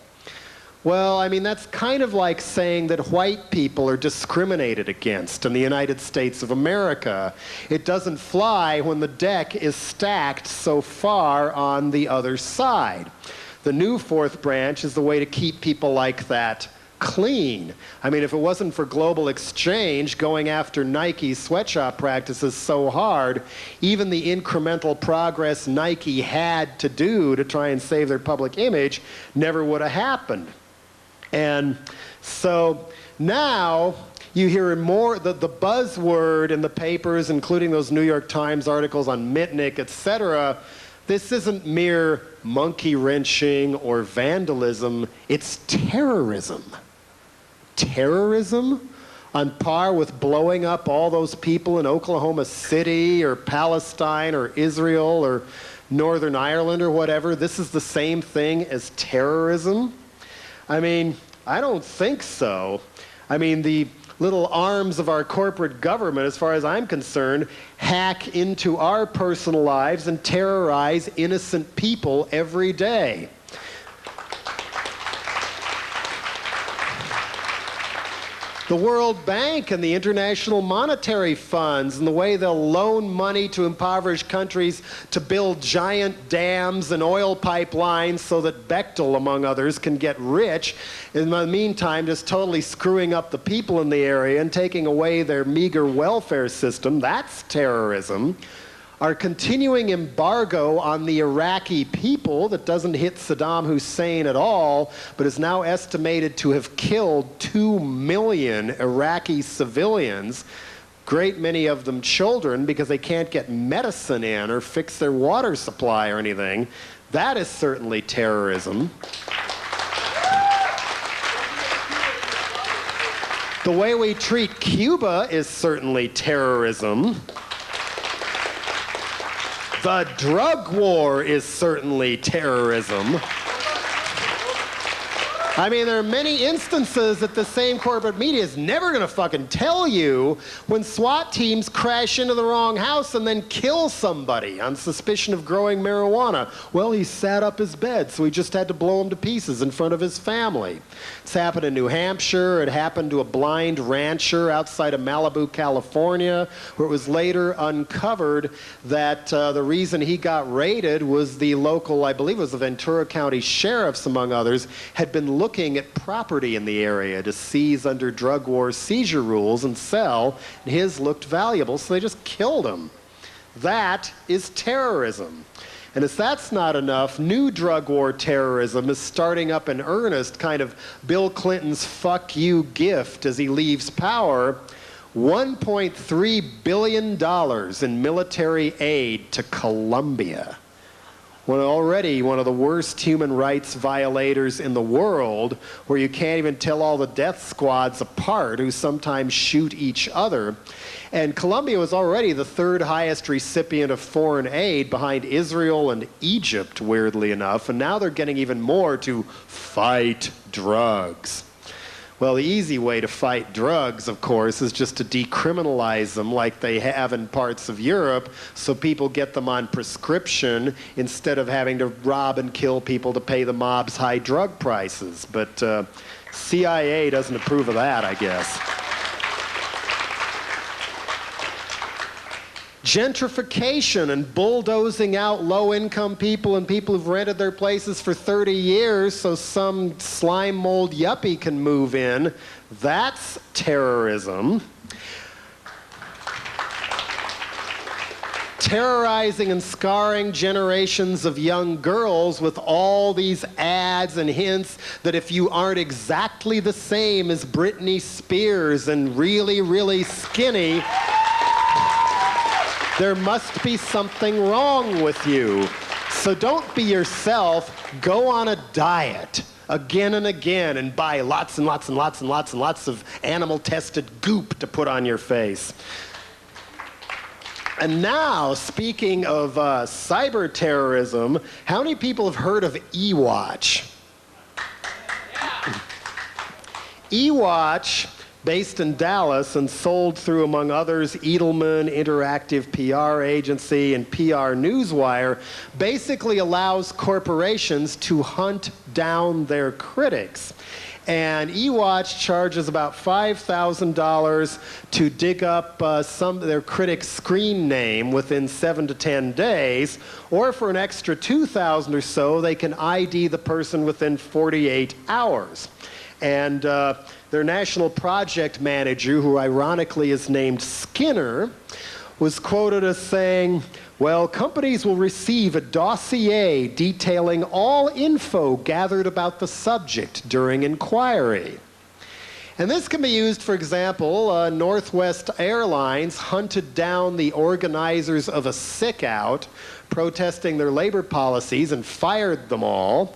[SPEAKER 3] Well, I mean, that's kind of like saying that white people are discriminated against in the United States of America. It doesn't fly when the deck is stacked so far on the other side. The new fourth branch is the way to keep people like that clean. I mean, if it wasn't for global exchange going after Nike's sweatshop practices so hard, even the incremental progress Nike had to do to try and save their public image never would have happened. And so now you hear more, the buzzword in the papers, including those New York Times articles on Mitnick, etc. This isn't mere monkey wrenching or vandalism, it's terrorism. Terrorism on par with blowing up all those people in Oklahoma City or Palestine or Israel or Northern Ireland or whatever. This is the same thing as terrorism. I mean, I don't think so. I mean, the little arms of our corporate government, as far as I'm concerned, hack into our personal lives and terrorize innocent people every day. The World Bank and the International Monetary Funds and the way they'll loan money to impoverished countries to build giant dams and oil pipelines so that Bechtel, among others, can get rich. In the meantime, just totally screwing up the people in the area and taking away their meager welfare system. That's terrorism. Our continuing embargo on the Iraqi people that doesn't hit Saddam Hussein at all, but is now estimated to have killed 2 million Iraqi civilians, great many of them children, because they can't get medicine in or fix their water supply or anything. That is certainly terrorism. The way we treat Cuba is certainly terrorism. The drug war is certainly terrorism. I mean, there are many instances that the same corporate media is never going to fucking tell you when SWAT teams crash into the wrong house and then kill somebody on suspicion of growing marijuana. Well, he sat up his bed, so we just had to blow him to pieces in front of his family. It's happened in New Hampshire. It happened to a blind rancher outside of Malibu, California, where it was later uncovered that the reason he got raided was the local, I believe it was the Ventura County sheriffs, among others, had been looking at property in the area to seize under drug war seizure rules and sell, and his looked valuable, so they just killed him. That is terrorism. And if that's not enough, new drug war terrorism is starting up in earnest, kind of Bill Clinton's fuck you gift as he leaves power. $1.3 billion in military aid to Colombia. Already one of the worst human rights violators in the world, where you can't even tell all the death squads apart, who sometimes shoot each other. And Colombia was already the third highest recipient of foreign aid behind Israel and Egypt, weirdly enough, and now they're getting even more to fight drugs. Well, the easy way to fight drugs, of course, is just to decriminalize them like they have in parts of Europe, so people get them on prescription instead of having to rob and kill people to pay the mob's high drug prices. But CIA doesn't approve of that, I guess. Gentrification and bulldozing out low-income people and people who've rented their places for 30 years so some slime mold yuppie can move in. That's terrorism. Terrorizing and scarring generations of young girls with all these ads and hints that if you aren't exactly the same as Britney Spears and really, really skinny, there must be something wrong with you. So don't be yourself. Go on a diet again and again and buy lots and lots and lots and lots and lots of animal-tested goop to put on your face. And now, speaking of cyber terrorism, how many people have heard of eWatch? eWatch, based in Dallas and sold through, among others, Edelman Interactive PR Agency and PR Newswire, basically allows corporations to hunt down their critics. And eWatch charges about $5,000 to dig up their critic's screen name within 7 to 10 days, or for an extra $2,000 or so, they can ID the person within 48 hours. And their national project manager, who ironically is named Skinner, was quoted as saying, well, companies will receive a dossier detailing all info gathered about the subject during inquiry. And this can be used, for example, Northwest Airlines hunted down the organizers of a sick-out protesting their labor policies and fired them all.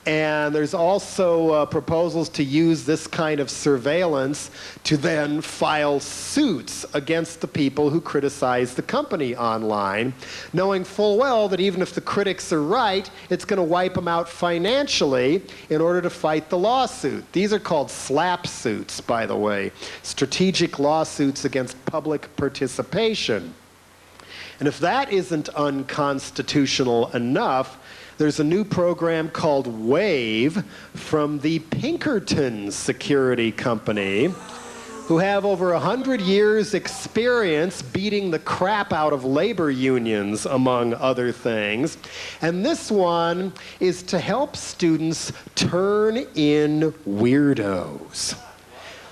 [SPEAKER 3] And there's also proposals to use this kind of surveillance to then file suits against the people who criticize the company online, knowing full well that even if the critics are right, it's going to wipe them out financially in order to fight the lawsuit. These are called SLAPP suits, by the way, strategic lawsuits against public participation. And if that isn't unconstitutional enough, there's a new program called WAVE from the Pinkerton Security Company who have over 100 years experience beating the crap out of labor unions, among other things. And this one is to help students turn in weirdos.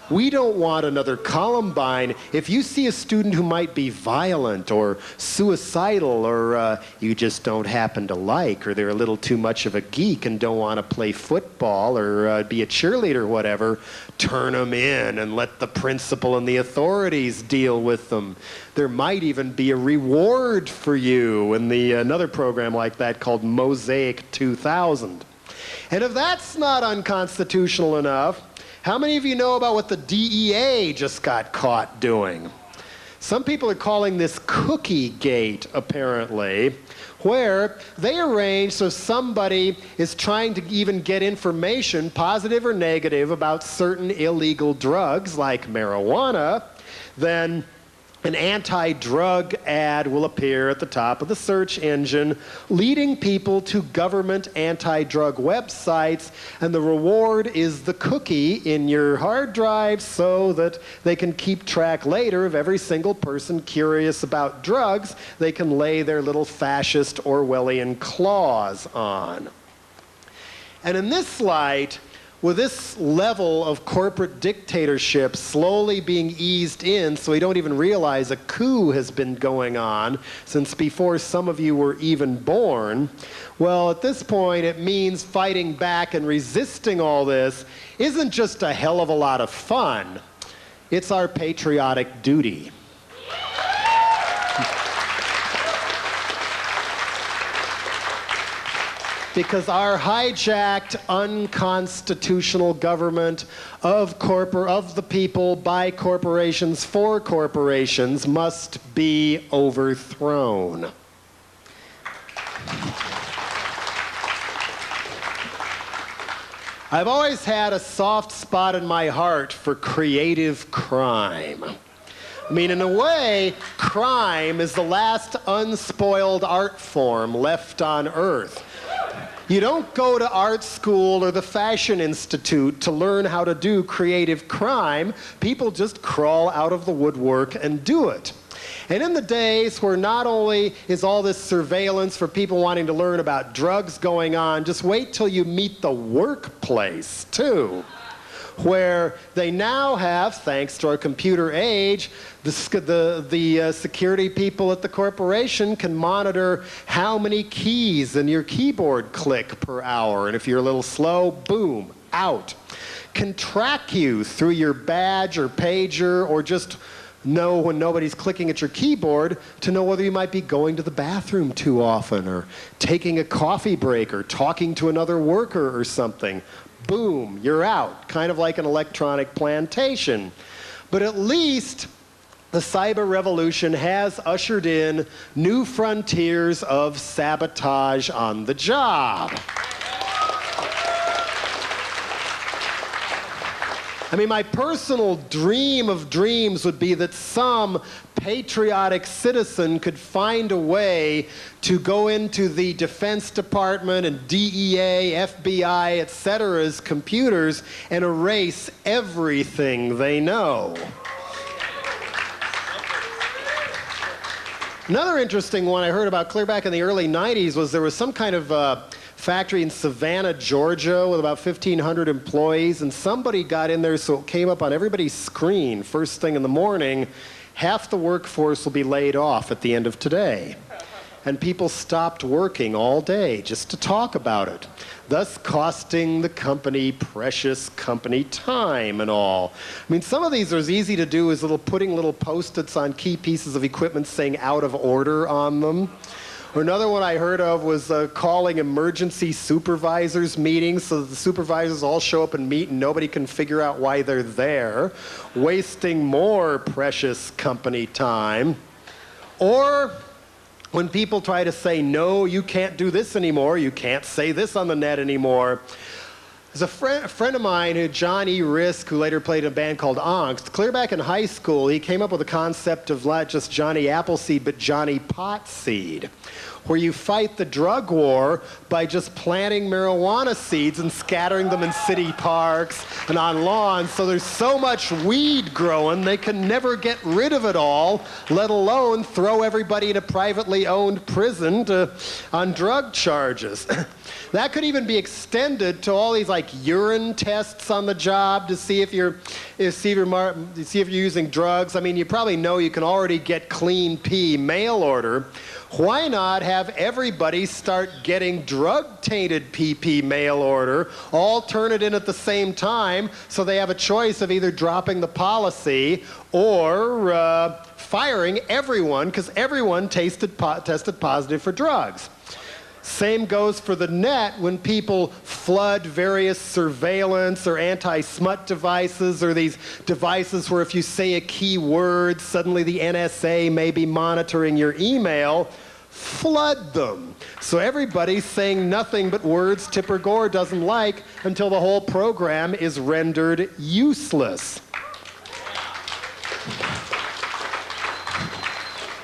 [SPEAKER 3] We don't want another Columbine. If you see a student who might be violent or suicidal, or you just don't happen to like, or they're a little too much of a geek and don't want to play football or be a cheerleader or whatever, turn them in and let the principal and the authorities deal with them. There might even be a reward for you in another program like that called Mosaic 2000. And if that's not unconstitutional enough, how many of you know about what the DEA just got caught doing? Some people are calling this Cookie Gate, apparently, where they arrange so somebody is trying to even get information, positive or negative, about certain illegal drugs like marijuana, then an anti-drug ad will appear at the top of the search engine, leading people to government anti-drug websites, and the reward is the cookie in your hard drive so that they can keep track later of every single person curious about drugs they can lay their little fascist Orwellian claws on. And in this light, with this level of corporate dictatorship slowly being eased in so we don't even realize a coup has been going on since before some of you were even born, well, at this point it means fighting back and resisting all this isn't just a hell of a lot of fun. It's our patriotic duty. Because our hijacked, unconstitutional government of the people, by corporations, for corporations, must be overthrown. I've always had a soft spot in my heart for creative crime. I mean, in a way, crime is the last unspoiled art form left on Earth. You don't go to art school or the Fashion Institute to learn how to do creative crime. People just crawl out of the woodwork and do it. And in the days where not only is all this surveillance for people wanting to learn about drugs going on, just wait till you meet the workplace, too, where they now have, thanks to our computer age, the security people at the corporation can monitor how many keys in your keyboard click per hour. And if you're a little slow, boom, out. Can track you through your badge or pager, or just know when nobody's clicking at your keyboard to know whether you might be going to the bathroom too often, or taking a coffee break, or talking to another worker or something. Boom, you're out. Kind of like an electronic plantation. But at least the cyber revolution has ushered in new frontiers of sabotage on the job. I mean, my personal dream of dreams would be that some patriotic citizen could find a way to go into the Defense Department and DEA, FBI, etc.'s computers and erase everything they know. Another interesting one I heard about clear back in the early 90s was there was some kind of factory in Savannah, Georgia, with about 1,500 employees, and somebody got in there so it came up on everybody's screen first thing in the morning, half the workforce will be laid off at the end of today. And people stopped working all day just to talk about it, thus costing the company precious company time and all. I mean, some of these are as easy to do as putting little Post-its on key pieces of equipment saying out of order on them. Or another one I heard of was calling emergency supervisors meetings so that the supervisors all show up and meet and nobody can figure out why they're there, wasting more precious company time. Or when people try to say, no, you can't do this anymore, you can't say this on the net anymore, There's a friend of mine, John E. Risk, who later played in a band called Angst. Clear back in high school, he came up with a concept of not just Johnny Appleseed, but Johnny Potseed, where you fight the drug war by just planting marijuana seeds and scattering them in city parks and on lawns. So there's so much weed growing, they can never get rid of it all, let alone throw everybody in a privately owned prison on drug charges. That could even be extended to all these like urine tests on the job to see if you're using drugs. I mean, you probably know you can already get clean pee mail order. Why not have everybody start getting drug-tainted PP mail order, all turn it in at the same time, so they have a choice of either dropping the policy or firing everyone, because everyone tested positive for drugs. Same goes for the net when people flood various surveillance or anti-smut devices, or these devices where if you say a key word, suddenly the NSA may be monitoring your email. Flood them. So everybody's saying nothing but words Tipper Gore doesn't like until the whole program is rendered useless.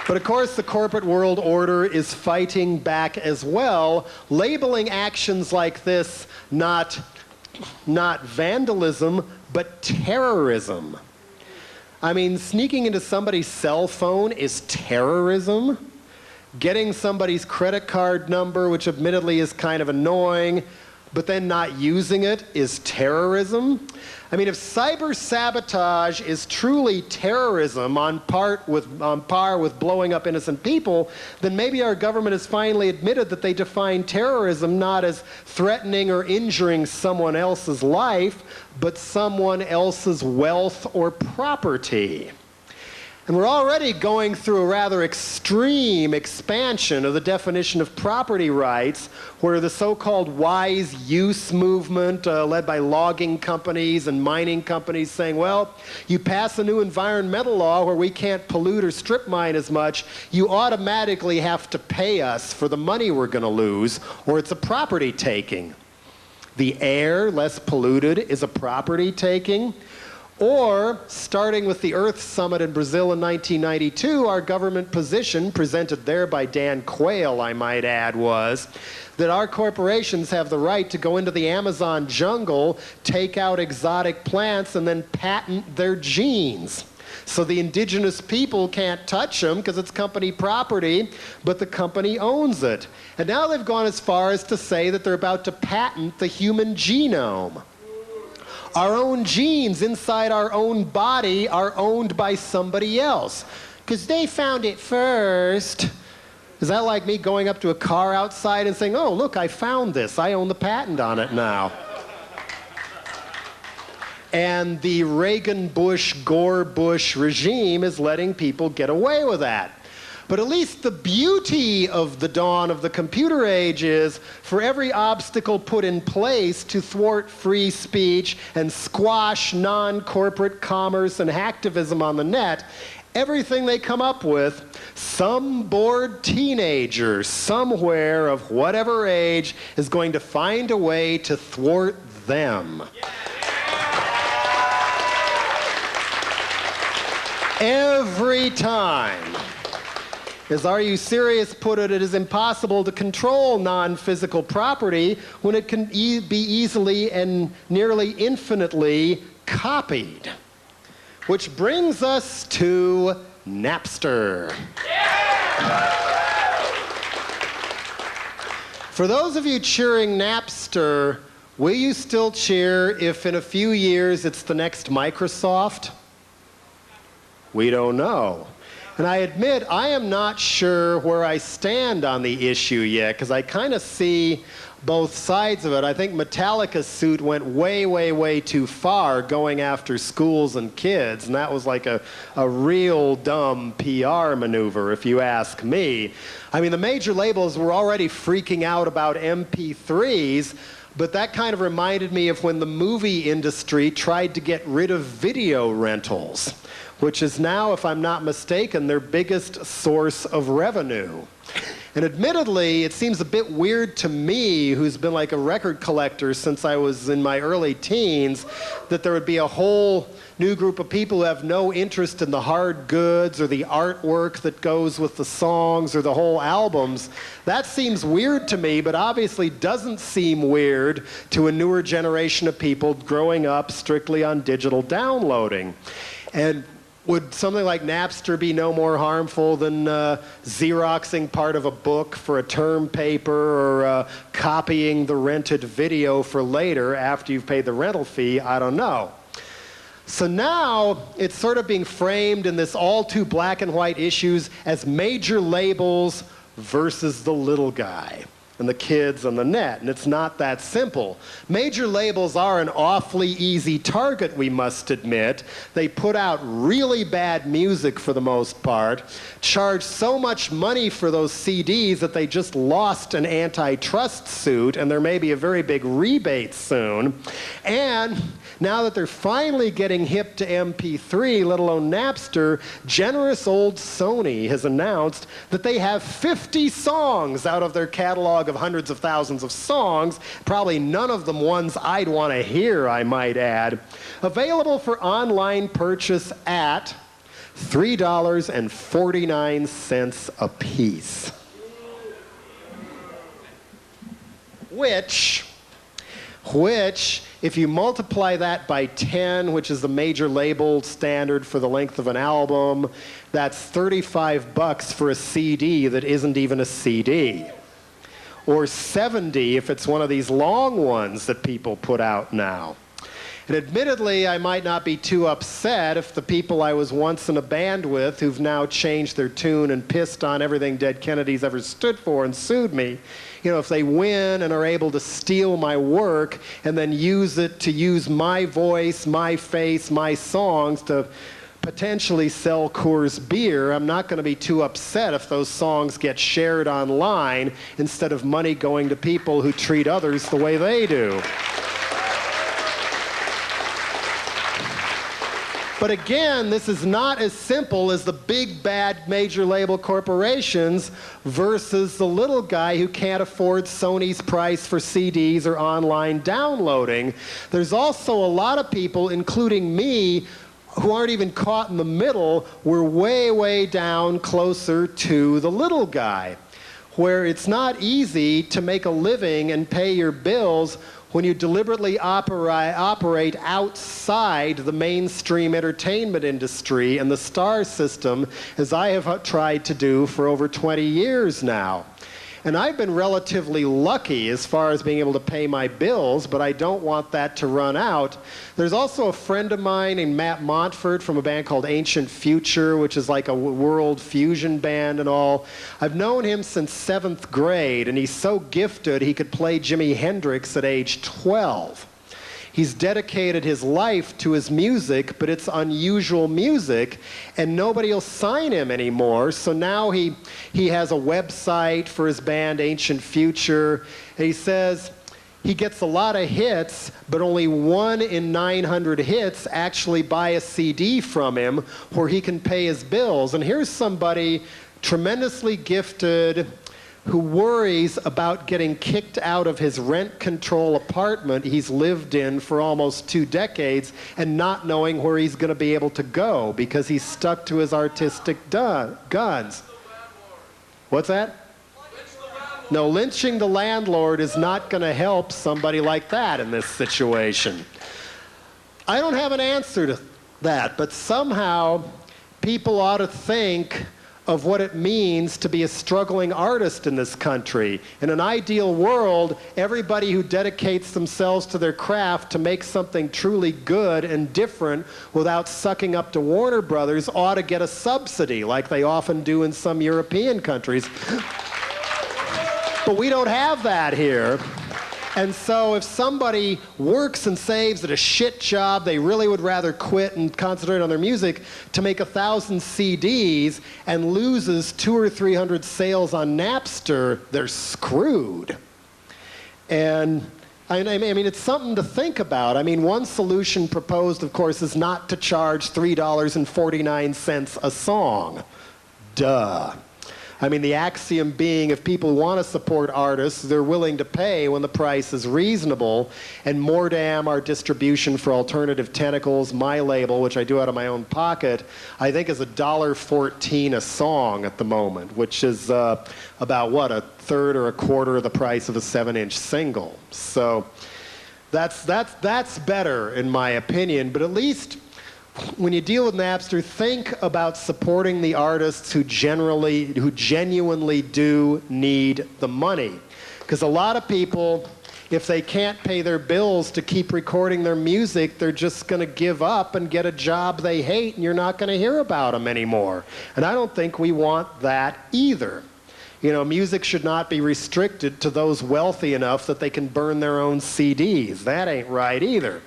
[SPEAKER 3] But of course, the corporate world order is fighting back as well, labeling actions like this not vandalism, but terrorism. I mean, sneaking into somebody's cell phone is terrorism. Getting somebody's credit card number, which admittedly is kind of annoying, but then not using it is terrorism. I mean, if cyber sabotage is truly terrorism on par with blowing up innocent people, then maybe our government has finally admitted that they define terrorism not as threatening or injuring someone else's life, but someone else's wealth or property. And we're already going through a rather extreme expansion of the definition of property rights, where the so-called wise use movement, led by logging companies and mining companies, saying, well, you pass a new environmental law where we can't pollute or strip mine as much, you automatically have to pay us for the money we're going to lose, or it's a property taking. The air, less polluted, is a property taking. Or, starting with the Earth Summit in Brazil in 1992, our government position, presented there by Dan Quayle, I might add, was that our corporations have the right to go into the Amazon jungle, take out exotic plants, and then patent their genes. So the indigenous people can't touch them because it's company property, but the company owns it. And now they've gone as far as to say that they're about to patent the human genome. Our own genes inside our own body are owned by somebody else because they found it first. Is that like me going up to a car outside and saying, oh, look, I found this. I own the patent on it now. And the Reagan-Bush-Gore-Bush regime is letting people get away with that. But at least the beauty of the dawn of the computer age is, for every obstacle put in place to thwart free speech and squash non-corporate commerce and hacktivism on the net, everything they come up with, some bored teenager somewhere of whatever age is going to find a way to thwart them. Every time. As Are You Serious put it, it is impossible to control non-physical property when it can be easily and nearly infinitely copied. Which brings us to Napster. For those of you cheering Napster, will you still cheer if in a few years it's the next Microsoft? We don't know. And I admit, I am not sure where I stand on the issue yet, because I kind of see both sides of it. I think Metallica's suit went way, way, way too far going after schools and kids, and that was like a real dumb PR maneuver, if you ask me. I mean, the major labels were already freaking out about MP3s, but that kind of reminded me of when the movie industry tried to get rid of video rentals, which is now, if I'm not mistaken, their biggest source of revenue. And admittedly, it seems a bit weird to me, who's been like a record collector since I was in my early teens, that there would be a whole new group of people who have no interest in the hard goods or the artwork that goes with the songs or the whole albums. That seems weird to me, but obviously doesn't seem weird to a newer generation of people growing up strictly on digital downloading. And would something like Napster be no more harmful than Xeroxing part of a book for a term paper or copying the rented video for later after you've paid the rental fee? I don't know. So now it's sort of being framed in this all too black and white issues as major labels versus the little guy and the kids on the net, and it's not that simple. Major labels are an awfully easy target, we must admit. They put out really bad music for the most part, charge so much money for those CDs that they just lost an antitrust suit, and there may be a very big rebate soon. And now that they're finally getting hip to MP3, let alone Napster, generous old Sony has announced that they have 50 songs out of their catalog of hundreds of thousands of songs, probably none of them ones I'd want to hear, I might add, available for online purchase at $3.49 a piece. Which, if you multiply that by 10, which is the major label standard for the length of an album, that's $35 for a CD that isn't even a CD. Or 70 if it's one of these long ones that people put out now. And admittedly, I might not be too upset if the people I was once in a band with, who've now changed their tune and pissed on everything Dead Kennedys ever stood for and sued me, you know, if they win and are able to steal my work and then use it to use my voice, my face, my songs to potentially sell Coors beer, I'm not going to be too upset if those songs get shared online instead of money going to people who treat others the way they do. But again, this is not as simple as the big bad major label corporations versus the little guy who can't afford Sony's price for CDs or online downloading. There's also a lot of people, including me, who aren't even caught in the middle. We're way, way down closer to the little guy, where it's not easy to make a living and pay your bills when you deliberately operate outside the mainstream entertainment industry and the star system, as I have tried to do for over 20 years now. And I've been relatively lucky as far as being able to pay my bills, but I don't want that to run out. There's also a friend of mine named Matt Montfort from a band called Ancient Future, which is like a world fusion band and all. I've known him since 7th grade, and he's so gifted he could play Jimi Hendrix at age 12. He's dedicated his life to his music, but it's unusual music, and nobody will sign him anymore. So now he has a website for his band, Ancient Future, and he says he gets a lot of hits, but only 1 in 900 hits actually buy a CD from him where he can pay his bills. And here's somebody tremendously gifted who worries about getting kicked out of his rent control apartment he's lived in for almost 2 decades and not knowing where he's going to be able to go because he's stuck to his artistic guns. What's that? No, lynching the landlord is not going to help somebody like that in this situation. I don't have an answer to that, but somehow people ought to think of what it means to be a struggling artist in this country. In an ideal world, everybody who dedicates themselves to their craft to make something truly good and different without sucking up to Warner Brothers ought to get a subsidy, like they often do in some European countries. But we don't have that here. And so if somebody works and saves at a shit job, they really would rather quit and concentrate on their music to make 1,000 CDs and loses 200 or 300 sales on Napster, they're screwed. And I mean, it's something to think about. I mean, one solution proposed, of course, is not to charge $3.49 a song. Duh. I mean, the axiom being if people want to support artists, they're willing to pay when the price is reasonable. And more damn our distribution for Alternative Tentacles, my label, which I do out of my own pocket, I think is $1.14 a song at the moment, which is about, what, a third or a quarter of the price of a 7-inch single. So that's better, in my opinion, but at least when you deal with Napster, think about supporting the artists who genuinely do need the money. Because a lot of people, if they can't pay their bills to keep recording their music, they're just going to give up and get a job they hate, and you're not going to hear about them anymore. And I don't think we want that either. You know, music should not be restricted to those wealthy enough that they can burn their own CDs. That ain't right either.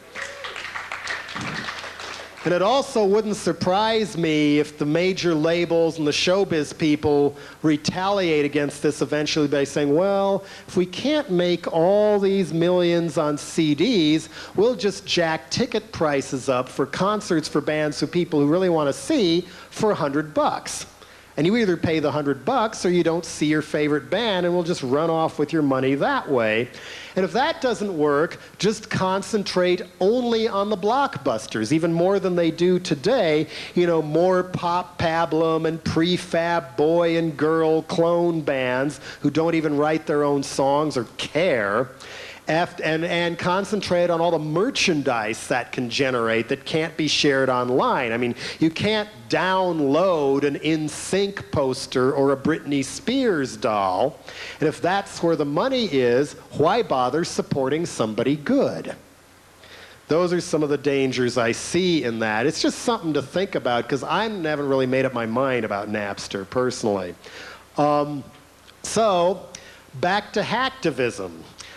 [SPEAKER 3] And it also wouldn't surprise me if the major labels and the showbiz people retaliate against this eventually by saying, well, if we can't make all these millions on CDs, we'll just jack ticket prices up for concerts for bands who people who really want to see for $100. And you either pay the $100 or you don't see your favorite band, and we'll just run off with your money that way. And if that doesn't work, just concentrate only on the blockbusters, even more than they do today. You know, more pop pablum and prefab boy and girl clone bands who don't even write their own songs or care. And concentrate on all the merchandise that can generate that can't be shared online. I mean, you can't download an NSYNC poster or a Britney Spears doll. And if that's where the money is, why bother supporting somebody good? Those are some of the dangers I see in that. It's just something to think about, because I haven't really made up my mind about Napster personally. So, back to hacktivism.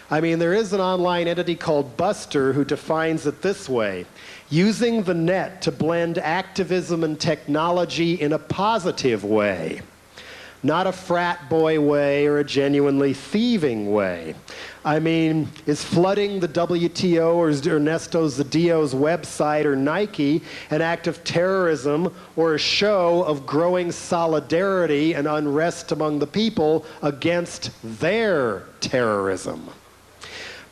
[SPEAKER 3] I mean, there is an online entity called Buster who defines it this way: using the net to blend activism and technology in a positive way, not a frat boy way or a genuinely thieving way. I mean, is flooding the WTO or Ernesto Zedillo's website or Nike an act of terrorism or a show of growing solidarity and unrest among the people against their terrorism?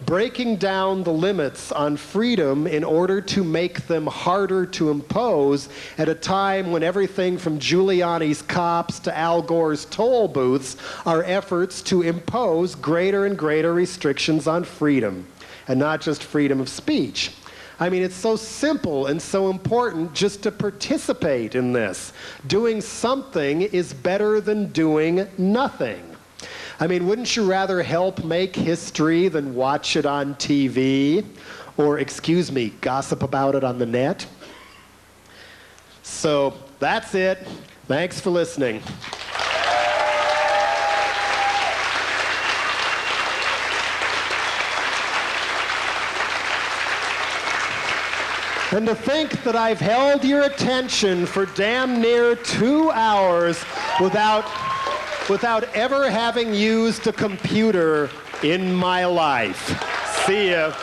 [SPEAKER 3] Breaking down the limits on freedom in order to make them harder to impose at a time when everything from Giuliani's cops to Al Gore's toll booths are efforts to impose greater and greater restrictions on freedom, and not just freedom of speech. I mean, it's so simple and so important just to participate in this. Doing something is better than doing nothing. I mean, wouldn't you rather help make history than watch it on TV? Or, excuse me, gossip about it on the net? So, that's it. Thanks for listening. And to think that I've held your attention for damn near 2 hours without ever having used a computer in my life. See ya.